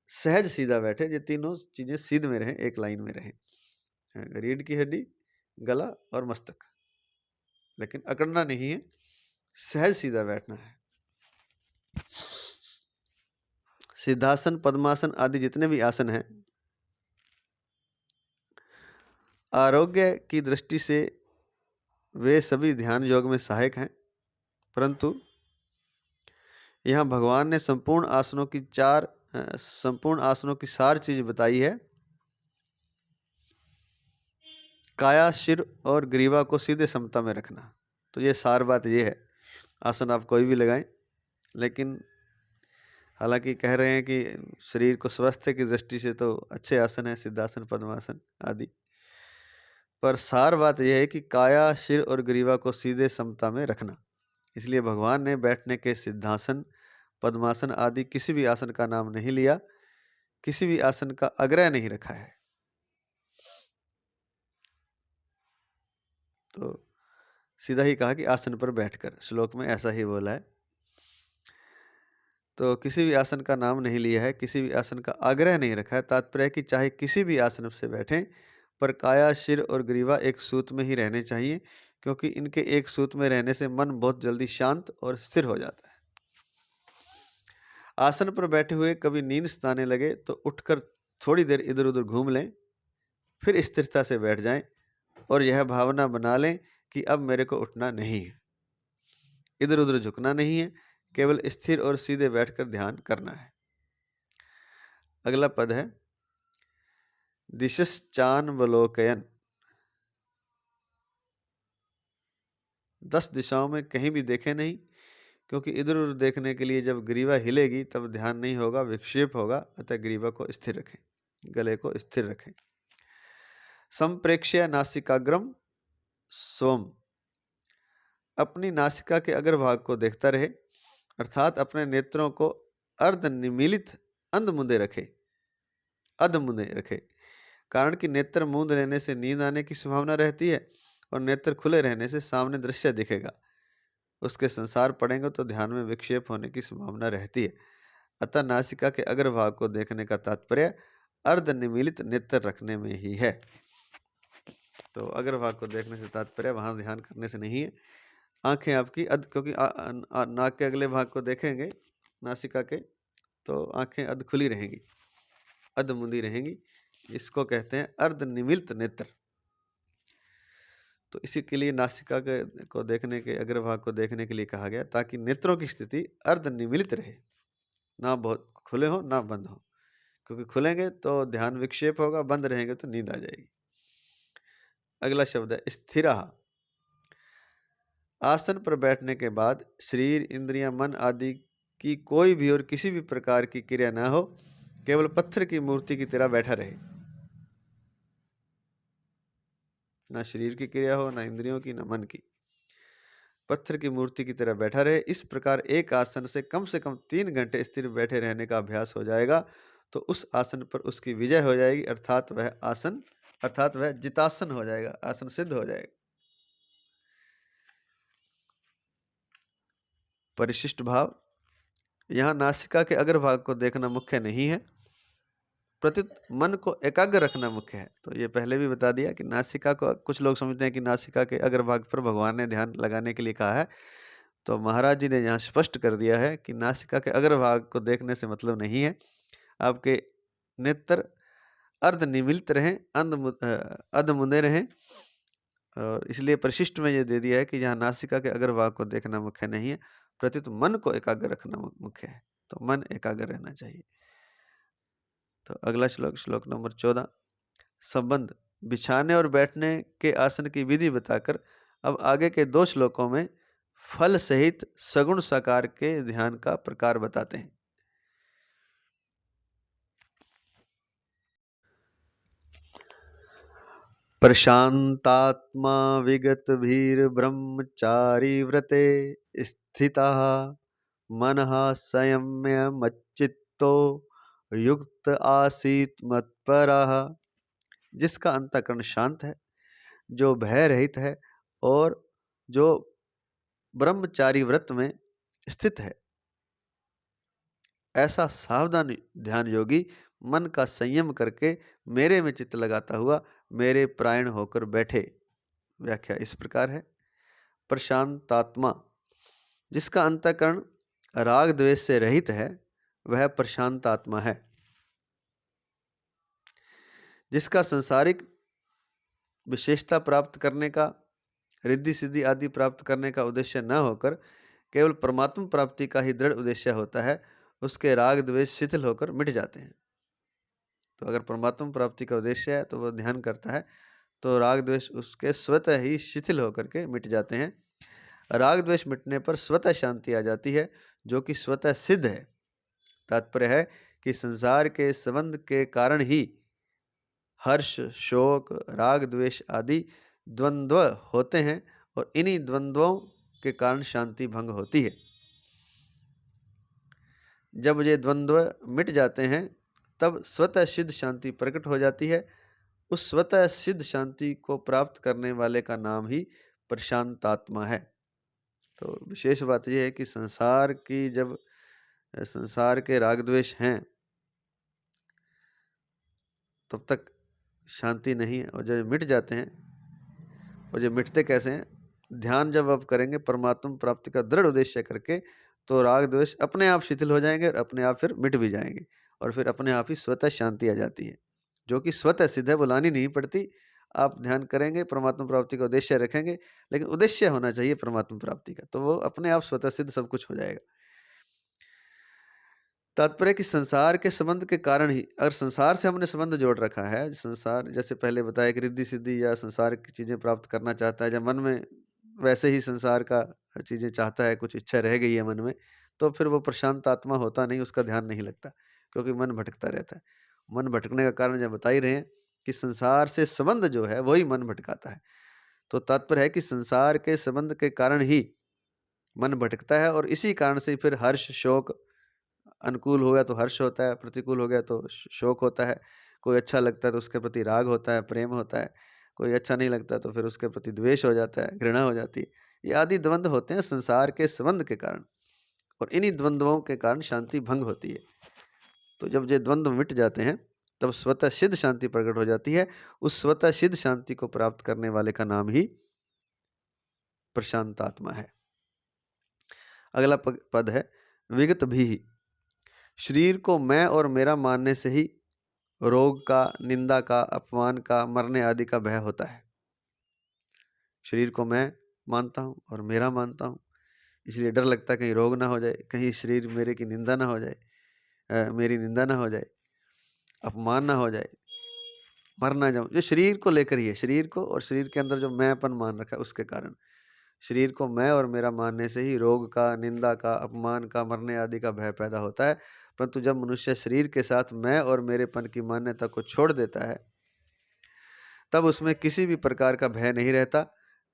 सहज सीधा बैठे, ये तीनों चीजें सीध में रहें, एक लाइन में रहें, रीढ़ की हड्डी, गला और मस्तक, लेकिन अकड़ना नहीं है, सहज सीधा बैठना है। सिद्धासन, पद्मासन आदि जितने भी आसन हैं, आरोग्य की दृष्टि से वे सभी ध्यान योग में सहायक हैं, परंतु यहाँ भगवान ने संपूर्ण आसनों की सार चीज बताई है। काया, सिर और ग्रीवा को सीधे समता में रखना। तो ये सार बात ये है। आसन आप कोई भी लगाएं, लेकिन हालांकि कह रहे हैं कि शरीर को स्वास्थ्य की दृष्टि से तो अच्छे आसन है सिद्धासन, पद्मासन आदि, पर सार बात यह है कि काया, सिर और ग्रीवा को सीधे समता में रखना। इसलिए भगवान ने बैठने के सिद्धासन, पद्मासन आदि किसी भी आसन का नाम नहीं लिया, किसी भी आसन का आग्रह नहीं रखा है। तो सीधा ही कहा कि आसन पर बैठकर, श्लोक में ऐसा ही बोला है। तो किसी भी आसन का नाम नहीं लिया है, किसी भी आसन का आग्रह नहीं रखा है। तात्पर्य है कि चाहे किसी भी आसन से बैठें, पर काया, सिर और ग्रीवा एक सूत में ही रहने चाहिए, क्योंकि इनके एक सूत में रहने से मन बहुत जल्दी शांत और स्थिर हो जाता है। आसन पर बैठे हुए कभी नींद सताने लगे तो उठकर थोड़ी देर इधर उधर घूम लें, फिर स्थिरता से बैठ जाएं, और यह भावना बना लें कि अब मेरे को उठना नहीं है, इधर उधर झुकना नहीं है, केवल स्थिर और सीधे बैठकर ध्यान करना है। अगला पद है दिशश्चान्वलोकयन्। 10 दिशाओं में कहीं भी देखे नहीं, क्योंकि इधर उधर देखने के लिए जब ग्रीवा हिलेगी तब ध्यान नहीं होगा, विक्षेप होगा। अतः ग्रीवा को स्थिर रखें, गले को स्थिर रखें। संप्रेक्ष्य नासिकाग्रम स्वम। अपनी नासिका के अग्रभाग को देखता रहे, अर्थात अपने नेत्रों को अर्ध निमीलित अंधमुंदे रखे, अधमुंदे रखे। कारण कि नेत्र मूंद लेने से नींद आने की संभावना रहती है, और नेत्र खुले रहने से सामने दृश्य दिखेगा, उसके संसार पड़ेंगे तो ध्यान में विक्षेप होने की संभावना रहती है। अतः नासिका के अग्रभाग को देखने का तात्पर्य अर्ध निमीलित नेत्र रखने में ही है। तो अग्रभाग को देखने से तात्पर्य वहां ध्यान करने से नहीं है। आंखें आपकी क्योंकि नाक के अगले भाग को देखेंगे नासिका के, तो आंखें अध खुली रहेंगी, अध मुंदी रहेंगी। इसको कहते हैं अर्धनिमीलित नेत्र। तो इसी के लिए नासिका को देखने के, अग्रभाग को देखने के लिए कहा गया, ताकि नेत्रों की स्थिति अर्धनिमीलित रहे, ना बहुत खुले हो ना बंद हो, क्योंकि खुलेंगे तो ध्यान विक्षेप होगा, बंद रहेंगे तो नींद आ जाएगी। अगला शब्द है स्थिरः। आसन पर बैठने के बाद शरीर, इंद्रियां, मन आदि की कोई भी और किसी भी प्रकार की क्रिया ना हो, केवल पत्थर की मूर्ति की तरह बैठा रहे। ना शरीर की क्रिया हो, ना इंद्रियों की, ना मन की, पत्थर की मूर्ति की तरह बैठा रहे। इस प्रकार एक आसन से कम 3 घंटे स्थिर बैठे रहने का अभ्यास हो जाएगा, तो उस आसन पर उसकी विजय हो जाएगी, अर्थात वह जितासन हो जाएगा, आसन सिद्ध हो जाएगा। परिशिष्ट भाव। यहाँ नासिका के अग्रभाग को देखना मुख्य नहीं है, प्रत्युत मन को एकाग्र रखना मुख्य है। तो ये पहले भी बता दिया कि नासिका को, कुछ लोग समझते हैं कि नासिका के अग्रभाग पर भगवान ने ध्यान लगाने के लिए कहा है, तो महाराज जी ने यहाँ स्पष्ट कर दिया है कि नासिका के अग्रभाग को देखने से मतलब नहीं है, आपके नेत्र अर्धनिमीलित रहें, अधमुंदे रहें। और इसलिए परिशिष्ट में ये दे दिया है कि यहाँ नासिका के अग्रभाग को देखना मुख्य नहीं है, प्रत्युत मन को एकाग्र रखना मुख्य है। तो मन एकाग्र रहना चाहिए। तो अगला श्लोक नंबर 14। संबंध बिछाने और बैठने के आसन की विधि बताकर अब आगे के 2 श्लोकों में फल सहित सगुण साकार के ध्यान का प्रकार बताते हैं। प्रशांतात्मा विगत भीर ब्रह्मचारी व्रते स्थितः मनः संयम्य मच्चित्तो युक्त आसीत मत्परः। जिसका अंतःकरण शांत है, जो भय रहित है और जो ब्रह्मचारी व्रत में स्थित है, ऐसा सावधान ध्यान योगी मन का संयम करके मेरे में चित्त लगाता हुआ मेरे प्राण होकर बैठे। व्याख्या इस प्रकार है। प्रशांतात्मा, जिसका अंतःकरण राग द्वेष से रहित है, वह प्रशांत आत्मा है। जिसका संसारिक विशेषता प्राप्त करने का, रिद्धि सिद्धि आदि प्राप्त करने का उद्देश्य न होकर केवल परमात्मा प्राप्ति का ही दृढ़ उद्देश्य होता है, उसके राग द्वेष शिथिल होकर मिट जाते हैं। तो अगर परमात्मा प्राप्ति का उद्देश्य है तो वह ध्यान करता है, तो राग द्वेष उसके स्वतः ही शिथिल होकर के मिट जाते हैं। राग द्वेष मिटने पर स्वतः शांति आ जाती है, जो कि स्वतः सिद्ध है। तात्पर्य है कि संसार के संबंध के कारण ही हर्ष, शोक, राग द्वेष आदि द्वंद्व होते हैं, और इन्हीं द्वंद्वों के कारण शांति भंग होती है। जब ये द्वंद्व मिट जाते हैं, तब स्वतः सिद्ध शांति प्रकट हो जाती है। उस स्वतः सिद्ध शांति को प्राप्त करने वाले का नाम ही प्रशांत आत्मा है। तो विशेष बात यह है कि संसार के राग द्वेष हैं, तब तक शांति नहीं है, और जब मिट जाते हैं, और जब मिटते कैसे हैं, ध्यान जब आप करेंगे परमात्मा प्राप्ति का दृढ़ उद्देश्य करके, तो राग द्वेष अपने आप शिथिल हो जाएंगे और अपने आप फिर मिट भी जाएंगे, और फिर अपने आप ही स्वतः शांति आ जाती है, जो कि स्वतः सिद्ध है, बुलानी नहीं पड़ती। आप ध्यान करेंगे, परमात्मा प्राप्ति का उद्देश्य रखेंगे, लेकिन उद्देश्य होना चाहिए परमात्मा प्राप्ति का, तो वो अपने आप स्वतः सिद्ध सब कुछ हो जाएगा। तात्पर्य कि संसार के संबंध के कारण ही, अगर संसार से हमने संबंध जोड़ रखा है, संसार जैसे पहले बताया कि रिद्धि सिद्धि या संसार की चीज़ें प्राप्त करना चाहता है, जब मन में वैसे ही संसार का चीज़ें चाहता है, कुछ इच्छा रह गई है मन में, तो फिर वो प्रशांत आत्मा होता नहीं, उसका ध्यान नहीं लगता, क्योंकि मन भटकता रहता है। मन भटकने का कारण जब बता ही रहे हैं कि संसार से संबंध जो है वही मन भटकाता है। तो तात्पर्य है कि संसार के संबंध के कारण ही मन भटकता है, और इसी कारण से फिर हर्ष, शोक, अनुकूल हो गया तो हर्ष होता है, प्रतिकूल हो गया तो शोक होता है। कोई अच्छा लगता है तो उसके प्रति राग होता है, प्रेम होता है। कोई अच्छा नहीं लगता तो फिर उसके प्रति द्वेष हो जाता है, घृणा हो जाती है। ये आदि द्वंद्व होते हैं संसार के संबंध के कारण, और इन्हीं द्वंद्वों के कारण शांति भंग होती है। तो जब ये द्वंद्व मिट जाते हैं, तब स्वतः सिद्ध शांति प्रकट हो जाती है। उस स्वतः सिद्ध शांति को प्राप्त करने वाले का नाम ही प्रशांत आत्मा है। अगला पद है विगत भी। शरीर को मैं और मेरा मानने से ही रोग का, निंदा का, अपमान का, मरने आदि का भय होता है। शरीर को मैं मानता हूँ और मेरा मानता हूँ, इसलिए डर लगता है कहीं रोग ना हो जाए, कहीं शरीर मेरे की निंदा ना हो जाए, मेरी निंदा ना हो जाए, अपमान ना हो जाए, मर ना जाऊं। ये शरीर को लेकर ही है, शरीर को और शरीर के अंदर जो मैंपन मान रखा है उसके कारण। शरीर को मैं और मेरा मानने से ही रोग का, निंदा का, अपमान का, मरने आदि का भय पैदा होता है। परंतु जब मनुष्य शरीर के साथ मैं और मेरेपन की मान्यता को छोड़ देता है, तब उसमें किसी भी प्रकार का भय नहीं रहता,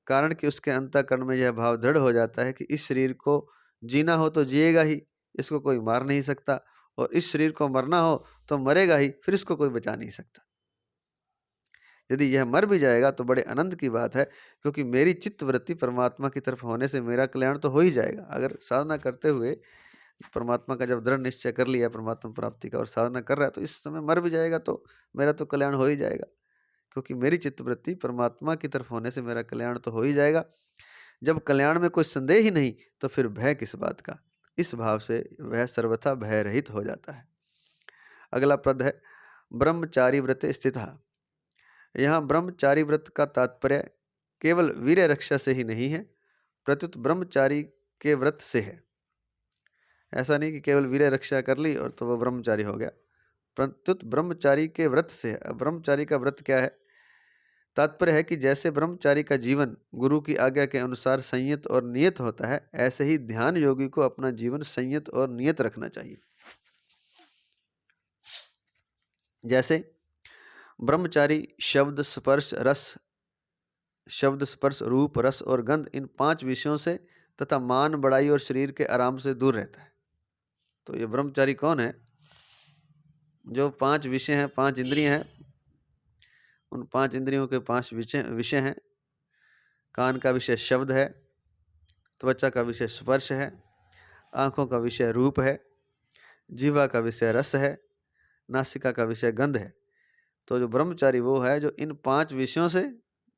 कारण कि उसके अंतःकरण में यह भाव दृढ़ हो जाता है कि इस शरीर को जीना हो तो जिएगा ही, इसको कोई मार नहीं सकता, और इस शरीर को मरना हो तो मरेगा ही, फिर इसको कोई बचा नहीं सकता। यदि यह मर भी जाएगा तो बड़े आनंद की बात है, क्योंकि मेरी चित्त वृत्ति परमात्मा की तरफ होने से मेरा कल्याण तो हो ही जाएगा। अगर साधना करते हुए परमात्मा का जब दृढ़ निश्चय कर लिया परमात्मा प्राप्ति का और साधना कर रहा है, तो इस समय मर भी जाएगा तो मेरा तो कल्याण हो ही जाएगा, क्योंकि मेरी चित्तवृत्ति परमात्मा की तरफ होने से मेरा कल्याण तो हो ही जाएगा। जब कल्याण में कोई संदेह ही नहीं, तो फिर भय किस बात का। इस भाव से वह सर्वथा भय रहित हो जाता है। अगला पद है ब्रह्मचारी व्रत स्थित। यहाँ ब्रह्मचारी व्रत का तात्पर्य केवल वीर्य रक्षा से ही नहीं है, प्रत्युत ब्रह्मचारी के व्रत से है। ऐसा नहीं कि केवल वीर्य रक्षा कर ली और तो वह ब्रह्मचारी हो गया, प्रत्युत ब्रह्मचारी के व्रत से है। अब ब्रह्मचारी का व्रत क्या है? तात्पर्य है कि जैसे ब्रह्मचारी का जीवन गुरु की आज्ञा के अनुसार संयत और नियत होता है, ऐसे ही ध्यान योगी को अपना जीवन संयत और नियत रखना चाहिए। जैसे ब्रह्मचारी शब्द स्पर्श रस, शब्द स्पर्श रूप रस और गंध, इन 5 विषयों से तथा मान बढ़ाई और शरीर के आराम से दूर रहता है। तो ये ब्रह्मचारी कौन है? जो 5 विषय हैं, 5 इंद्रियां हैं, उन 5 इंद्रियों के 5 विषय हैं। कान का विषय शब्द है, त्वचा का विषय स्पर्श है, आंखों का विषय रूप है, जीवा का विषय रस है, नासिका का विषय गंध है। तो जो ब्रह्मचारी वो है जो इन 5 विषयों से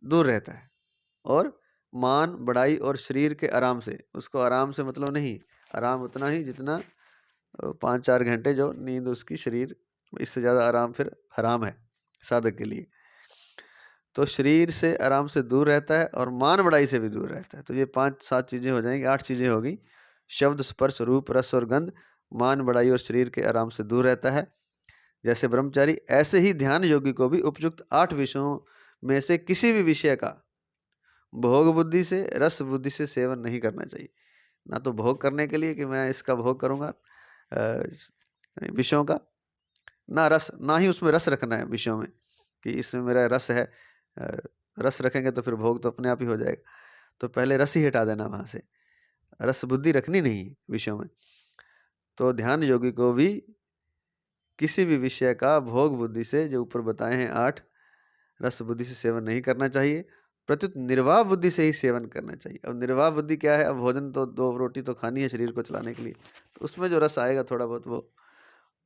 दूर रहता है और मान बढ़ाई और शरीर के आराम से, उसको आराम से मतलब नहीं, आराम उतना ही जितना 5-4 घंटे जो नींद उसकी शरीर, इससे ज़्यादा आराम फिर हराम है साधक के लिए। तो शरीर से आराम से दूर रहता है और मान बढ़ाई से भी दूर रहता है। तो ये 5-7 चीज़ें हो जाएंगी, 8 चीज़ें होगी। शब्द स्पर्श रूप रस और गंध, मान बढ़ाई और शरीर के आराम से दूर रहता है जैसे ब्रह्मचारी, ऐसे ही ध्यान योगी को भी उपयुक्त 8 विषयों में से किसी भी विषय का भोग बुद्धि से, रस बुद्धि से सेवन नहीं करना चाहिए। ना तो भोग करने के लिए कि मैं इसका भोग करूँगा विषयों का, ना रस, ना ही उसमें रस रखना है विषयों में कि इसमें मेरा रस है। रस रखेंगे तो फिर भोग तो अपने आप ही हो जाएगा। तो पहले रस ही हटा देना वहाँ से, रस बुद्धि रखनी नहीं विषयों में। तो ध्यान योगी को भी किसी भी विषय का भोग बुद्धि से, जो ऊपर बताए हैं 8, रस बुद्धि से सेवन नहीं करना चाहिए, प्रत्युत निर्वाह बुद्धि से ही सेवन करना चाहिए। अब निर्वाह बुद्धि क्या है? अब भोजन तो 2 रोटी तो खानी है शरीर को चलाने के लिए, तो उसमें जो रस आएगा थोड़ा बहुत, वो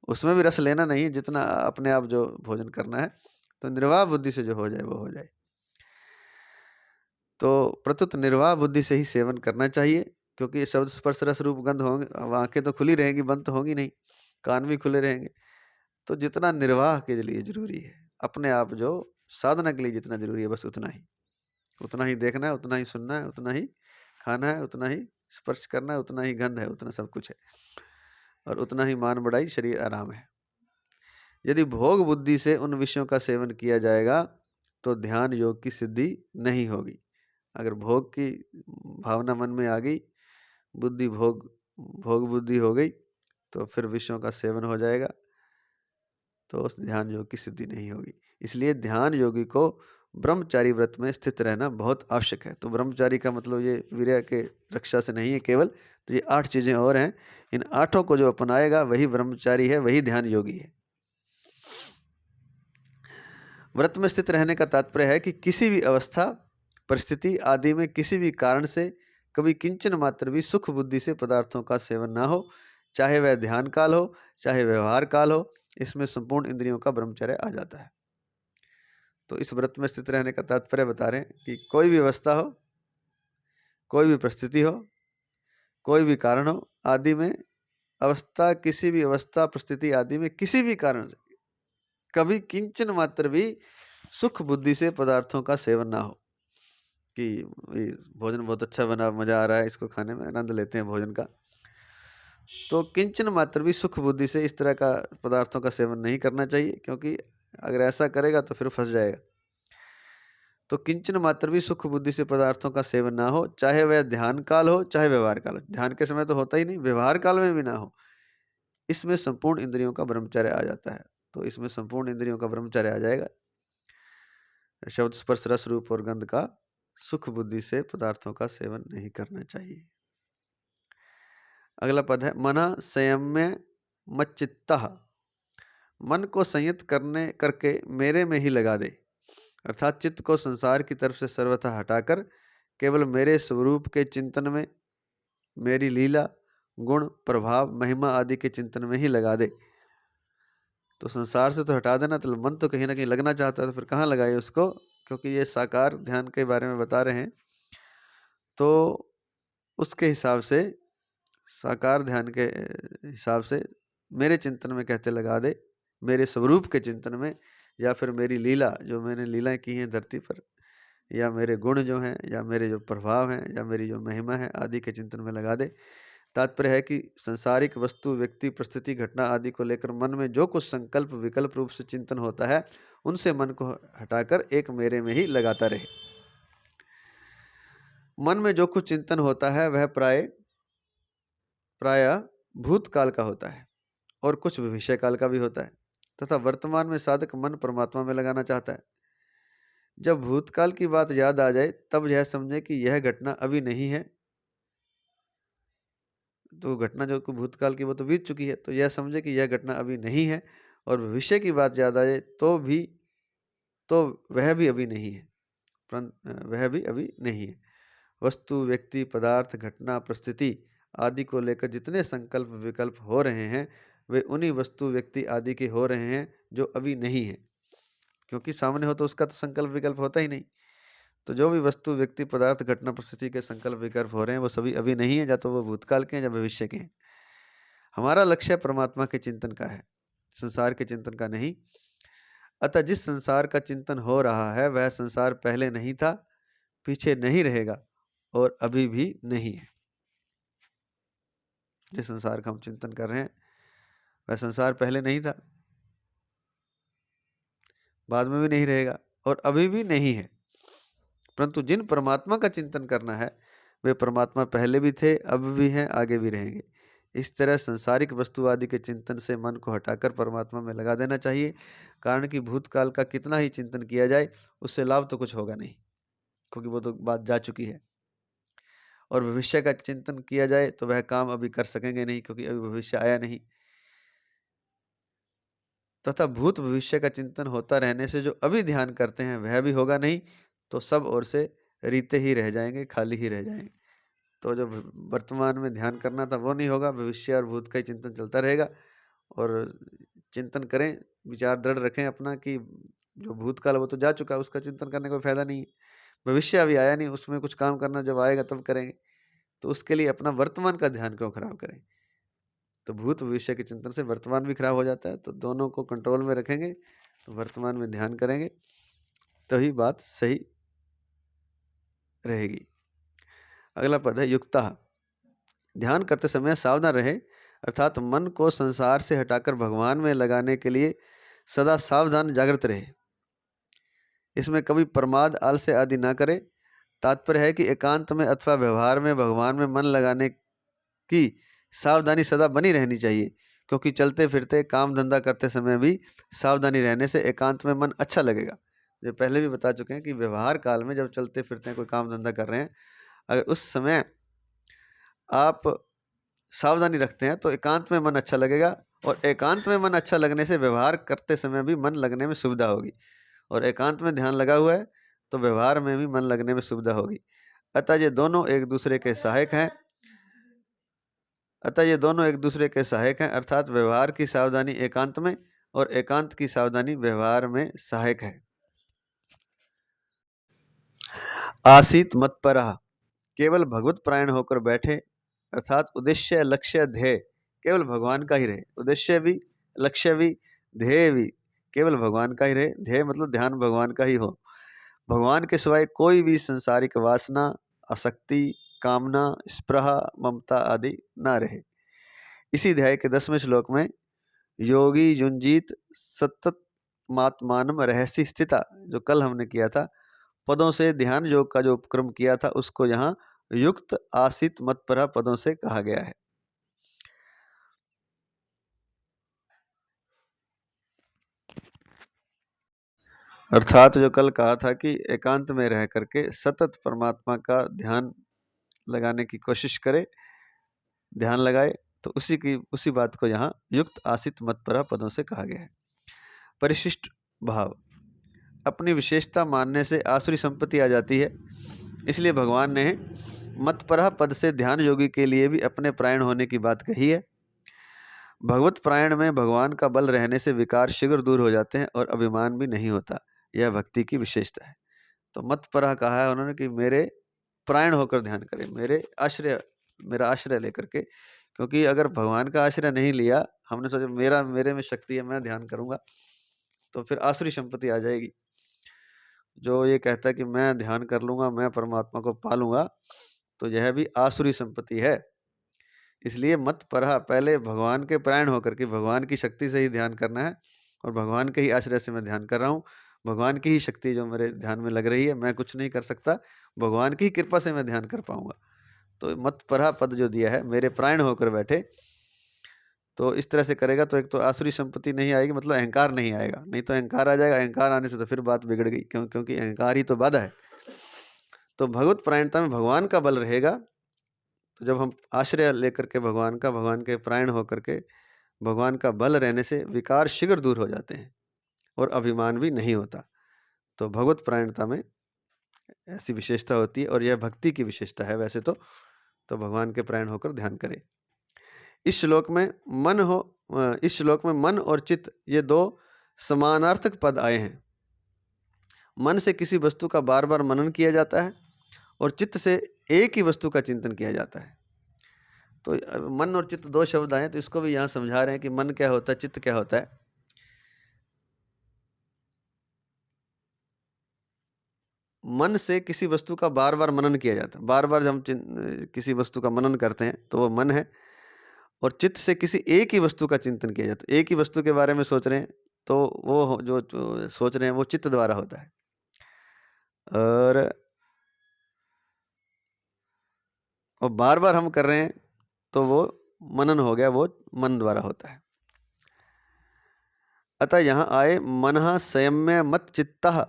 उसमें भी रस लेना नहीं है, जितना अपने आप जो भोजन करना है। तो निर्वाह बुद्धि से जो हो जाए वो हो जाए। तो प्रत्युत निर्वाह बुद्धि से ही सेवन करना चाहिए, क्योंकि शब्द स्पर्श रस रूप गंध होंगे, अब आंखें तो खुली रहेंगी, बंद तो होंगी नहीं, कान भी खुले रहेंगे। तो जितना निर्वाह के लिए जरूरी है, अपने आप जो साधना के लिए जितना जरूरी है, बस उतना ही देखना है, उतना ही सुनना है, उतना ही खाना है, उतना ही स्पर्श करना है, उतना ही गंध है, उतना सब कुछ है, और उतना ही मान बढ़ाई शरीर आराम है। यदि भोग बुद्धि से उन विषयों का सेवन किया जाएगा तो ध्यान योग की सिद्धि नहीं होगी। अगर भोग की भावना मन में आ गई, बुद्धि भोग बुद्धि हो गई, तो फिर विषयों का सेवन हो जाएगा, तो उस ध्यान योग की सिद्धि नहीं होगी। इसलिए ध्यान योगी को ब्रह्मचारी व्रत में स्थित रहना बहुत आवश्यक है। तो ब्रह्मचारी का मतलब ये वीर्य के रक्षा से नहीं है केवल, तो ये 8 चीज़ें और हैं। इन 8 को जो अपनाएगा वही ब्रह्मचारी है, वही ध्यान योगी है। व्रत में स्थित रहने का तात्पर्य है कि किसी भी अवस्था, परिस्थिति आदि में किसी भी कारण से कभी किंचन मात्र भी सुख बुद्धि से पदार्थों का सेवन ना हो, चाहे वह ध्यान काल हो, चाहे व्यवहार काल हो, इसमें संपूर्ण इंद्रियों का ब्रह्मचर्य आ जाता है। तो इस व्रत में स्थित रहने का तात्पर्य बता रहे हैं कि कोई भी अवस्था हो, कोई भी परिस्थिति हो, कोई भी कारण हो आदि में अवस्था, किसी भी अवस्था, परिस्थिति आदि में किसी भी कारण से कभी किंचन मात्र भी सुख बुद्धि से पदार्थों का सेवन ना हो कि ये भोजन बहुत अच्छा बना, मजा आ रहा है, इसको खाने में आनंद लेते हैं भोजन का, तो किंचन मात्र भी सुख बुद्धि से इस तरह का पदार्थों का सेवन नहीं करना चाहिए, क्योंकि अगर ऐसा करेगा तो फिर फंस जाएगा। तो किंचन मात्र भी सुख बुद्धि से पदार्थों का सेवन ना हो, चाहे वह ध्यान काल हो चाहे व्यवहार काल हो। ध्यान के समय तो होता ही नहीं, व्यवहार काल में भी ना हो। इसमें संपूर्ण इंद्रियों का ब्रह्मचर्य आ जाता है। तो इसमें संपूर्ण इंद्रियों का ब्रह्मचर्य आ जाएगा। शब्द स्पर्श रस रूप और गंध का सुख बुद्धि से पदार्थों का सेवन नहीं करना चाहिए। अगला पद है मना संयम्य मच्चित्तः, मन को संयत करके मेरे में ही लगा दे, अर्थात चित्त को संसार की तरफ से सर्वथा हटाकर केवल मेरे स्वरूप के चिंतन में, मेरी लीला, गुण, प्रभाव, महिमा आदि के चिंतन में ही लगा दे। तो संसार से तो हटा देना, तो मन तो कहीं ना कहीं लगना चाहता है, तो फिर कहाँ लगाए उसको, क्योंकि ये साकार ध्यान के बारे में बता रहे हैं। तो उसके हिसाब से, साकार ध्यान के हिसाब से मेरे चिंतन में कहते लगा दे, मेरे स्वरूप के चिंतन में, या फिर मेरी लीला, जो मैंने लीलाएं की हैं धरती पर, या मेरे गुण जो हैं, या मेरे जो प्रभाव हैं, या मेरी जो महिमा है आदि के चिंतन में लगा दे। तात्पर्य है कि सांसारिक वस्तु, व्यक्ति, परिस्थिति, घटना आदि को लेकर मन में जो कुछ संकल्प विकल्प रूप से चिंतन होता है, उनसे मन को हटाकर एक मेरे में ही लगाता रहे। मन में जो कुछ चिंतन होता है वह प्राय भूतकाल का होता है और कुछ भविष्य काल का भी होता है, तथा वर्तमान में साधक मन परमात्मा में लगाना चाहता है। जब भूतकाल की बात याद आ जाए तब यह समझे कि यह घटना अभी नहीं है, तो घटना जो भूतकाल की वो तो बीत चुकी है, तो यह समझे कि यह घटना अभी नहीं है। और भविष्य की बात याद आ जाए तो वह भी अभी नहीं है, वह भी अभी नहीं है। वस्तु, व्यक्ति, पदार्थ, घटना, परिस्थिति आदि को लेकर जितने संकल्प विकल्प हो रहे हैं वे उन्हीं वस्तु, व्यक्ति आदि के हो रहे हैं जो अभी नहीं है, क्योंकि सामने हो तो उसका तो संकल्प विकल्प होता ही नहीं। तो जो भी वस्तु, व्यक्ति, पदार्थ, घटना, परिस्थिति के संकल्प विकल्प हो रहे हैं वो सभी अभी नहीं है, या तो वो भूतकाल के हैं या भविष्य के हैं। हमारा लक्ष्य परमात्मा के चिंतन का है, संसार के चिंतन का नहीं। अतः जिस संसार का चिंतन हो रहा है वह संसार पहले नहीं था, पीछे नहीं रहेगा और अभी भी नहीं है। जिस संसार का हम चिंतन कर रहे हैं वह संसार पहले नहीं था, बाद में भी नहीं रहेगा और अभी भी नहीं है। परंतु जिन परमात्मा का चिंतन करना है वे परमात्मा पहले भी थे, अब भी हैं, आगे भी रहेंगे। इस तरह सांसारिक वस्तु आदि के चिंतन से मन को हटाकर परमात्मा में लगा देना चाहिए, कारण कि भूतकाल का कितना ही चिंतन किया जाए उससे लाभ तो कुछ होगा नहीं, क्योंकि वो तो बात जा चुकी है। और भविष्य का चिंतन किया जाए तो वह काम अभी कर सकेंगे नहीं, क्योंकि अभी भविष्य आया नहीं। तथा भूत भविष्य का चिंतन होता रहने से जो अभी ध्यान करते हैं वह भी होगा नहीं, तो सब ओर से रीते ही रह जाएंगे, खाली ही रह जाएंगे। तो जो वर्तमान में ध्यान करना था वो नहीं होगा, भविष्य और भूत का ही चिंतन चलता रहेगा। और चिंतन करें, विचार दृढ़ रखें अपना कि जो भूतकाल वो तो जा चुका है, उसका चिंतन करने का कोई फायदा नहीं है। भविष्य अभी आया नहीं, उसमें कुछ काम करना जब आएगा तब करेंगे, तो उसके लिए अपना वर्तमान का ध्यान क्यों खराब करें। तो भूत भविष्य के चिंतन से वर्तमान भी खराब हो जाता है, तो दोनों को कंट्रोल में रखेंगे, तो वर्तमान में ध्यान करेंगे तभी बात सही रहेगी। अगला पद है युक्तः, ध्यान करते समय सावधान रहे, अर्थात मन को संसार से हटाकर भगवान में लगाने के लिए सदा सावधान जागृत रहे। इसमें कभी प्रमाद, आलस्य आदि ना करे। तात्पर्य है कि एकांत में अथवा व्यवहार में भगवान में मन लगाने की सावधानी सदा बनी रहनी चाहिए, क्योंकि चलते फिरते काम धंधा करते समय भी सावधानी रहने से एकांत में मन अच्छा लगेगा। जो पहले भी बता चुके हैं कि व्यवहार काल में जब चलते फिरते हैं, कोई काम धंधा कर रहे हैं, अगर उस समय आप सावधानी रखते हैं तो एकांत में मन अच्छा लगेगा, और एकांत में मन अच्छा लगने से व्यवहार करते समय भी मन लगने में सुविधा होगी, और एकांत में ध्यान लगा हुआ है तो व्यवहार में भी मन लगने में सुविधा होगी। अतः ये दोनों एक दूसरे के सहायक हैं। अर्थात व्यवहार की सावधानी एकांत में और एकांत की सावधानी व्यवहार में सहायक है। आसीत मत्परः, केवल भगवत परायण होकर बैठे, अर्थात उद्देश्य, लक्ष्य, ध्येय केवल भगवान का ही रहे। उद्देश्य भी, लक्ष्य भी, ध्येय भी केवल भगवान का ही रहे। ध्येय मतलब ध्यान भगवान का ही हो। भगवान के सिवाय कोई भी संसारिक वासना, आसक्ति, कामना, स्पृहा, ममता आदि ना रहे। इसी अध्याय के 10वें श्लोक में योगी युंजीत सतत मात्मानम रहस्य स्थिता, जो कल हमने किया था, पदों से ध्यान योग का जो उपक्रम किया था उसको यहाँ युक्त आसित मत्परा पदों से कहा गया है। अर्थात जो कल कहा था कि एकांत में रह करके सतत परमात्मा का ध्यान लगाने की कोशिश करे, ध्यान लगाए, तो उसी बात को यहाँ युक्त आसित मतपरा पदों से कहा गया है। परिशिष्ट भाव, अपनी विशेषता मानने से आसुरी संपत्ति आ जाती है। इसलिए भगवान ने मतपरा पद से ध्यान योगी के लिए भी अपने प्रायण होने की बात कही है। भगवत प्रायण में भगवान का बल रहने से विकार शीघ्र दूर हो जाते हैं और अभिमान भी नहीं होता। यह भक्ति की विशेषता है। तो मतपरा कहा है उन्होंने कि मेरे प्रायण होकर ध्यान करें, मेरा आश्रय लेकर के। क्योंकि अगर भगवान का आश्रय नहीं लिया, हमने सोचा मेरे में शक्ति है, मैं ध्यान करूंगा, तो फिर आसुरी संपत्ति आ जाएगी। जो ये कहता है कि मैं ध्यान कर लूंगा, मैं परमात्मा को पा लूंगा, तो यह भी आसुरी संपत्ति है। इसलिए मत पढ़ा, पहले भगवान के प्राण होकर के भगवान की शक्ति से ही ध्यान करना है। और भगवान के ही आश्रय से मैं ध्यान कर रहा हूँ। भगवान की ही शक्ति जो मेरे ध्यान में लग रही है, मैं कुछ नहीं कर सकता, भगवान की कृपा से मैं ध्यान कर पाऊंगा। तो मत पढ़ा पद जो दिया है, मेरे प्राण होकर बैठे, तो इस तरह से करेगा तो एक तो आसुरी संपत्ति नहीं आएगी, मतलब अहंकार नहीं आएगा। नहीं तो अहंकार आ जाएगा, अहंकार आने से तो फिर बात बिगड़ गई, क्योंकि अहंकार ही तो बाधा है। तो भगवत प्रायणता में भगवान का बल रहेगा। तो जब हम आश्रय लेकर के भगवान के प्राण होकर के भगवान का बल रहने से विकार शीघ्र दूर हो जाते हैं और अभिमान भी नहीं होता। तो भगवत प्रायणता में ऐसी विशेषता होती है और यह भक्ति की विशेषता है वैसे तो भगवान के प्राण होकर ध्यान करें। इस श्लोक में मन और चित्त, ये दो समानार्थक पद आए हैं। मन से किसी वस्तु का बार बार मनन किया जाता है और चित्त से एक ही वस्तु का चिंतन किया जाता है। तो मन और चित्त दो शब्द आए, तो इसको भी यहाँ समझा रहे हैं कि मन क्या होता है, चित्त क्या होता है। मन से किसी वस्तु का बार बार मनन किया जाता है। बार बार जब हम किसी वस्तु का मनन करते हैं तो वो मन है। और चित्त से किसी एक ही वस्तु का चिंतन किया जाता है। एक ही वस्तु के बारे में सोच रहे हैं तो वो जो सोच रहे हैं वो चित्त द्वारा होता है। और बार बार हम कर रहे हैं तो वो मनन हो गया, वो मन द्वारा होता है। अतः यहाँ आए मनः संयम्य मत चित्तः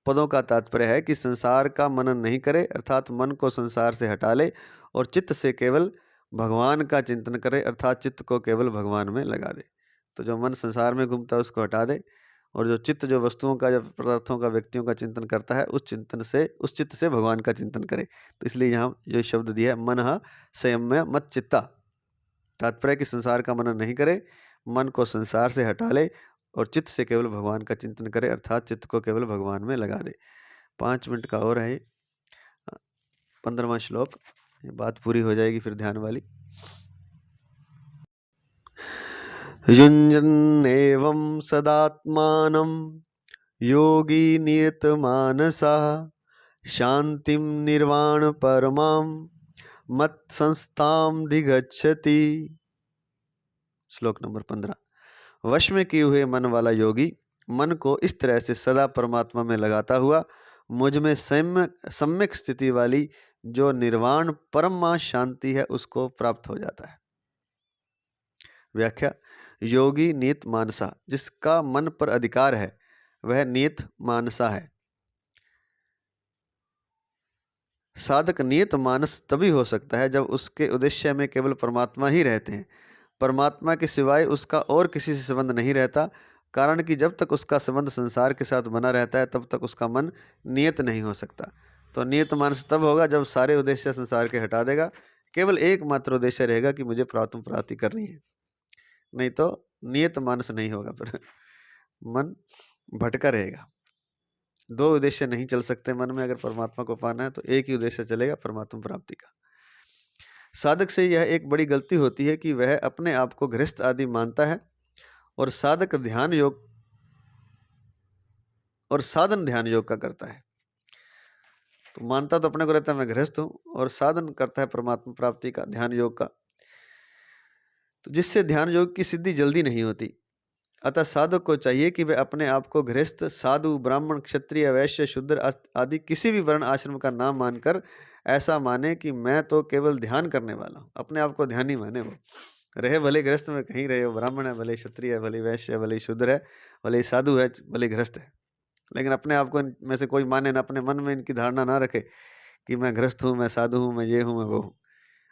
पदों का तात्पर्य है कि संसार का मनन नहीं करे, अर्थात मन को संसार से हटा ले और चित्त से केवल भगवान का चिंतन करे, अर्थात चित्त को केवल भगवान में लगा दे। तो जो मन संसार में घूमता है उसको हटा दे, और जो चित्त जो वस्तुओं का, जो पदार्थों का, व्यक्तियों का चिंतन करता है, उस चित्त से भगवान का चिंतन करे। तो इसलिए यहाँ जो शब्द दिया है मनः संयम्य मत चित्ता, तात्पर्य कि संसार का मनन नहीं करे, मन को संसार से हटा ले और चित्त से केवल भगवान का चिंतन करे, अर्थात चित्त को केवल भगवान में लगा दे। 5 मिनट का और है, 15वां श्लोक, ये बात पूरी हो जाएगी फिर ध्यान वाली। युञ्जन्नेवं सदात्मानं योगी नियतमानसः शांतिं निर्वाण परमां मत संस्थां धिगच्छति। श्लोक नंबर 15। वश में किए हुए मन वाला योगी मन को इस तरह से सदा परमात्मा में लगाता हुआ मुझ में सम्यक स्थिति वाली जो निर्वाण परम शांति है उसको प्राप्त हो जाता है। व्याख्या, योगी नियत मानसा, जिसका मन पर अधिकार है वह नियत मानसा है। साधक नियत मानस तभी हो सकता है जब उसके उद्देश्य में केवल परमात्मा ही रहते हैं, परमात्मा के सिवाय उसका और किसी से संबंध नहीं रहता। कारण कि जब तक उसका संबंध संसार के साथ बना रहता है तब तक उसका मन नियत नहीं हो सकता। तो नियत मानस तब होगा जब सारे उद्देश्य संसार के हटा देगा, केवल एकमात्र उद्देश्य रहेगा कि मुझे प्राप्ति करनी है, नहीं तो नियत मानस नहीं होगा, फिर मन भटका रहेगा। दो उद्देश्य नहीं चल सकते मन में, अगर परमात्मा को पाना है तो एक ही उद्देश्य चलेगा, परमात्मा प्राप्ति का। साधक से यह एक बड़ी गलती होती है कि वह अपने आप को गृहस्थ आदि मानता है और साधन ध्यान योग का करता है। तो मानता तो अपने को रहता है मैं गृहस्थ हूँ, और साधन करता है परमात्मा प्राप्ति का, ध्यान योग का, तो जिससे ध्यान योग की सिद्धि जल्दी नहीं होती। अतः साधक को चाहिए कि वे अपने आप को गृहस्थ, साधु, ब्राह्मण, क्षत्रिय, वैश्य, शूद्र आदि किसी भी वर्ण आश्रम का नाम मानकर ऐसा माने कि मैं तो केवल ध्यान करने वाला हूँ। अपने आप को ध्यानी माने। वो रहे भले गृहस्थ में कहीं रहे, ब्राह्मण है, भले क्षत्रिय है, भले वैश्य है, भले शूद्र है, भले साधु है, भले गृहस्थ है, लेकिन अपने आप को इनमें से कोई माने ना, अपने मन में इनकी धारणा ना रखे कि मैं गृहस्थ हूँ, मैं साधु हूँ, मैं ये हूँ, मैं वो हूँ।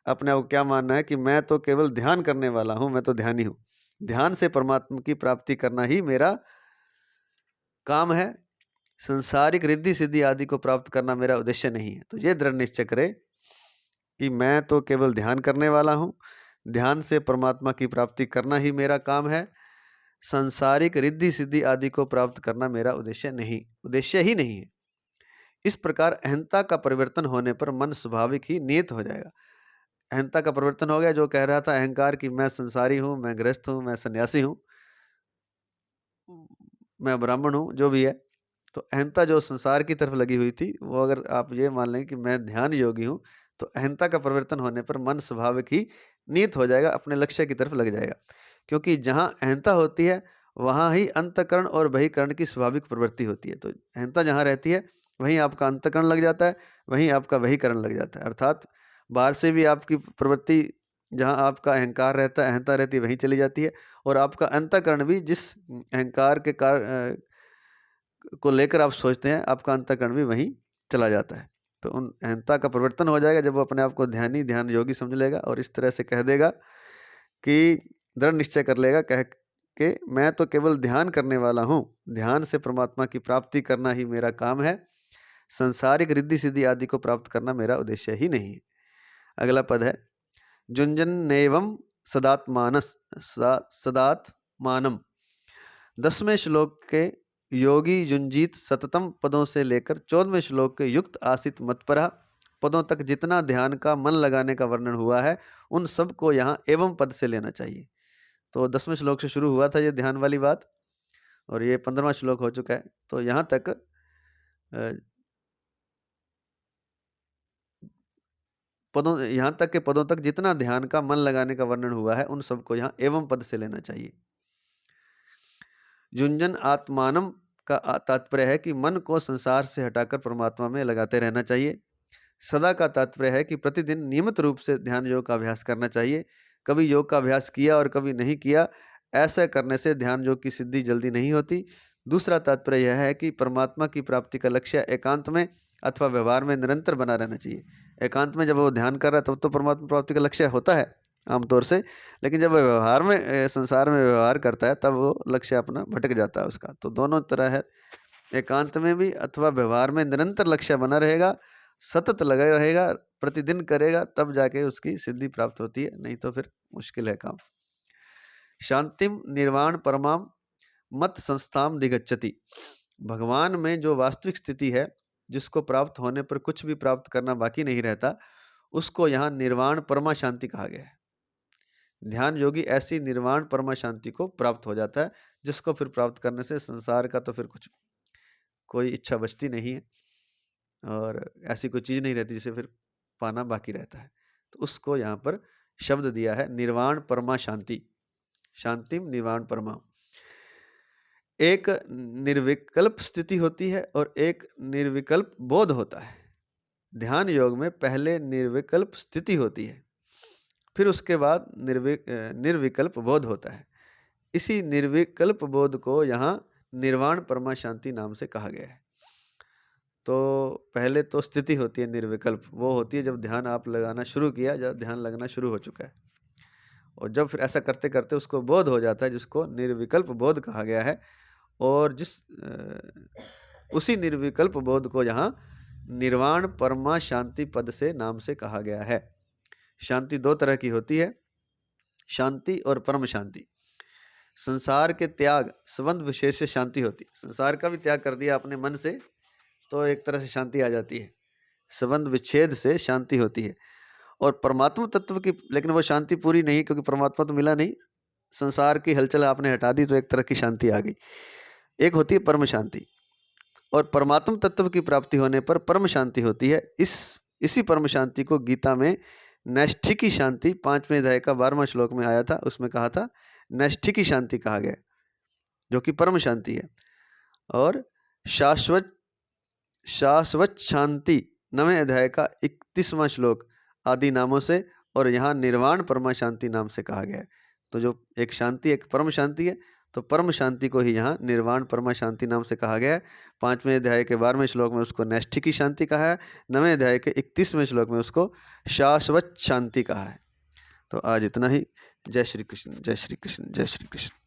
अपने आप को क्या मानना है कि मैं तो केवल ध्यान करने वाला हूँ, मैं तो ध्यानी हूँ। ध्यान से परमात्मा की प्राप्ति करना ही मेरा काम है। संसारिक रिद्धि सिद्धि आदि को प्राप्त करना मेरा उद्देश्य नहीं है। तो ये दृढ़ निश्चय करे कि मैं तो केवल ध्यान करने वाला हूँ, ध्यान से परमात्मा की प्राप्ति करना ही मेरा काम है। संसारिक रिद्धि सिद्धि आदि को प्राप्त करना मेरा उद्देश्य ही नहीं है। इस प्रकार अहंता का परिवर्तन होने पर मन स्वाभाविक ही नियत हो जाएगा। अहंता का परिवर्तन हो गया। जो कह रहा था अहंकार कि मैं संसारी हूँ, मैं गृहस्थ हूँ, मैं सन्यासी हूँ, मैं ब्राह्मण हूँ, जो भी है, तो अहंता जो संसार की तरफ लगी हुई थी, वो अगर आप ये मान लें कि मैं ध्यान योगी हूँ, तो अहंता का परिवर्तन होने पर मन स्वाभाविक ही नियत हो जाएगा, अपने लक्ष्य की तरफ लग जाएगा। क्योंकि जहाँ अहंता होती है वहाँ ही अंतःकरण और बहिःकरण की स्वाभाविक प्रवृत्ति होती है। तो अहंता जहाँ रहती है वहीं आपका अंतःकरण लग जाता है, वहीं आपका बहिःकरण लग जाता है। अर्थात बाहर से भी आपकी प्रवृत्ति, जहाँ आपका अहंकार रहता है, अहंता रहती है, वहीं चली जाती है, और आपका अंतःकरण भी जिस अहंकार के को लेकर आप सोचते हैं, आपका अंतःकरण भी वहीं चला जाता है। तो उन अहंता का परिवर्तन हो जाएगा जब वो अपने आप को ध्यान योगी समझ लेगा और इस तरह से कह देगा कि दृढ़ निश्चय कर लेगा, कह के मैं तो केवल ध्यान करने वाला हूँ, ध्यान से परमात्मा की प्राप्ति करना ही मेरा काम है, संसारिक रिद्धि सिद्धि आदि को प्राप्त करना मेरा उद्देश्य ही नहीं है। अगला पद है जुंजन्नेवं सदात्मानम। 10वें श्लोक के योगी युंजीत सततम पदों से लेकर 14वें श्लोक के युक्त आसित मतपरा पदों तक जितना ध्यान का मन लगाने का वर्णन हुआ है, उन सब को यहाँ एवं पद से लेना चाहिए। तो 10वें श्लोक से शुरू हुआ था ये ध्यान वाली बात, और ये 15वां श्लोक हो चुका है। तो यहाँ तक यहाँ तक के पदों तक जितना ध्यान का मन लगाने का वर्णन हुआ है, उन सबको यहाँ एवं पद से लेना चाहिए। युंजन आत्मानम का तात्पर्य है कि मन को संसार से हटाकर परमात्मा में लगाते रहना चाहिए। सदा का तात्पर्य है कि प्रतिदिन नियमित रूप से ध्यान योग का अभ्यास करना चाहिए। कभी योग का अभ्यास किया और कभी नहीं किया, ऐसा करने से ध्यान योग की सिद्धि जल्दी नहीं होती। दूसरा तात्पर्य यह है कि परमात्मा की प्राप्ति का लक्ष्य एकांत में अथवा व्यवहार में निरंतर बना रहना चाहिए। एकांत में जब वो ध्यान कर रहा है तब तो परमात्मा प्राप्ति का लक्ष्य होता है आमतौर से, लेकिन जब वह व्यवहार में संसार में व्यवहार करता है तब वो लक्ष्य अपना भटक जाता है उसका। तो दोनों तरह है, एकांत में भी अथवा व्यवहार में निरंतर लक्ष्य बना रहेगा, सतत लगा रहेगा, प्रतिदिन करेगा, तब जाके उसकी सिद्धि प्राप्त होती है, नहीं तो फिर मुश्किल है काम। शांतिम निर्वाण परमाम मत संस्थाम दिगच्छति। भगवान में जो वास्तविक स्थिति है, जिसको प्राप्त होने पर कुछ भी प्राप्त करना बाकी नहीं रहता, उसको यहाँ निर्वाण परमा शांति कहा गया है। ध्यान योगी ऐसी निर्वाण परमा शांति को प्राप्त हो जाता है, जिसको फिर प्राप्त करने से संसार का तो फिर कुछ कोई इच्छा बचती नहीं है, और ऐसी कोई चीज़ नहीं रहती जिसे फिर पाना बाकी रहता है। तो उसको यहाँ पर शब्द दिया है निर्वाण परमा शांति, शांतिम निर्वाण परमा। एक निर्विकल्प स्थिति होती है और एक निर्विकल्प बोध होता है। ध्यान योग में पहले निर्विकल्प स्थिति होती है, फिर उसके बाद निर्विकल्प बोध होता है। इसी निर्विकल्प बोध को यहाँ निर्वाण परमा शांति नाम से कहा गया है। तो पहले तो स्थिति होती है निर्विकल्प, वो होती है जब ध्यान आप लगाना शुरू किया, जब ध्यान लगना शुरू हो चुका है, और जब फिर ऐसा करते करते उसको बोध हो जाता है, जिसको निर्विकल्प बोध कहा गया है। और उसी निर्विकल्प बोध को यहाँ निर्वाण परमा शांति पद से नाम से कहा गया है। शांति दो तरह की होती है, शांति और परम शांति। संसार के त्याग संबंध विशेष से शांति होती है। संसार का भी त्याग कर दिया अपने मन से तो एक तरह से शांति आ जाती है, संबंध विच्छेद से शांति होती है। और परमात्मा तत्व की, लेकिन वो शांति पूरी नहीं, क्योंकि परमात्मा तो मिला नहीं, संसार की हलचल आपने हटा दी तो एक तरह की शांति आ गई। एक होती है परम शांति, और परमात्म तत्व की प्राप्ति होने पर परम शांति होती है। इसी परम शांति को गीता में नैष्ठिकी शांति 5वें अध्याय का 12वां श्लोक में आया था, उसमें कहा था नैष्ठिकी शांति कहा गया, जो कि परम शांति है। और शाश्वत शांति 9वें अध्याय का 31वां श्लोक आदि नामों से, और यहाँ निर्वाण परमा शांति नाम से कहा गया है। तो जो एक शांति एक परम शांति है, तो परम शांति को ही यहाँ निर्वाण परमा शांति नाम से कहा गया है। 5वें अध्याय के 12वें श्लोक में उसको नैष्ठिकी शांति कहा है, 9वें अध्याय के 31वें श्लोक में उसको शाश्वत शांति कहा है। तो आज इतना ही। जय श्री कृष्ण, जय श्री कृष्ण, जय श्री कृष्ण।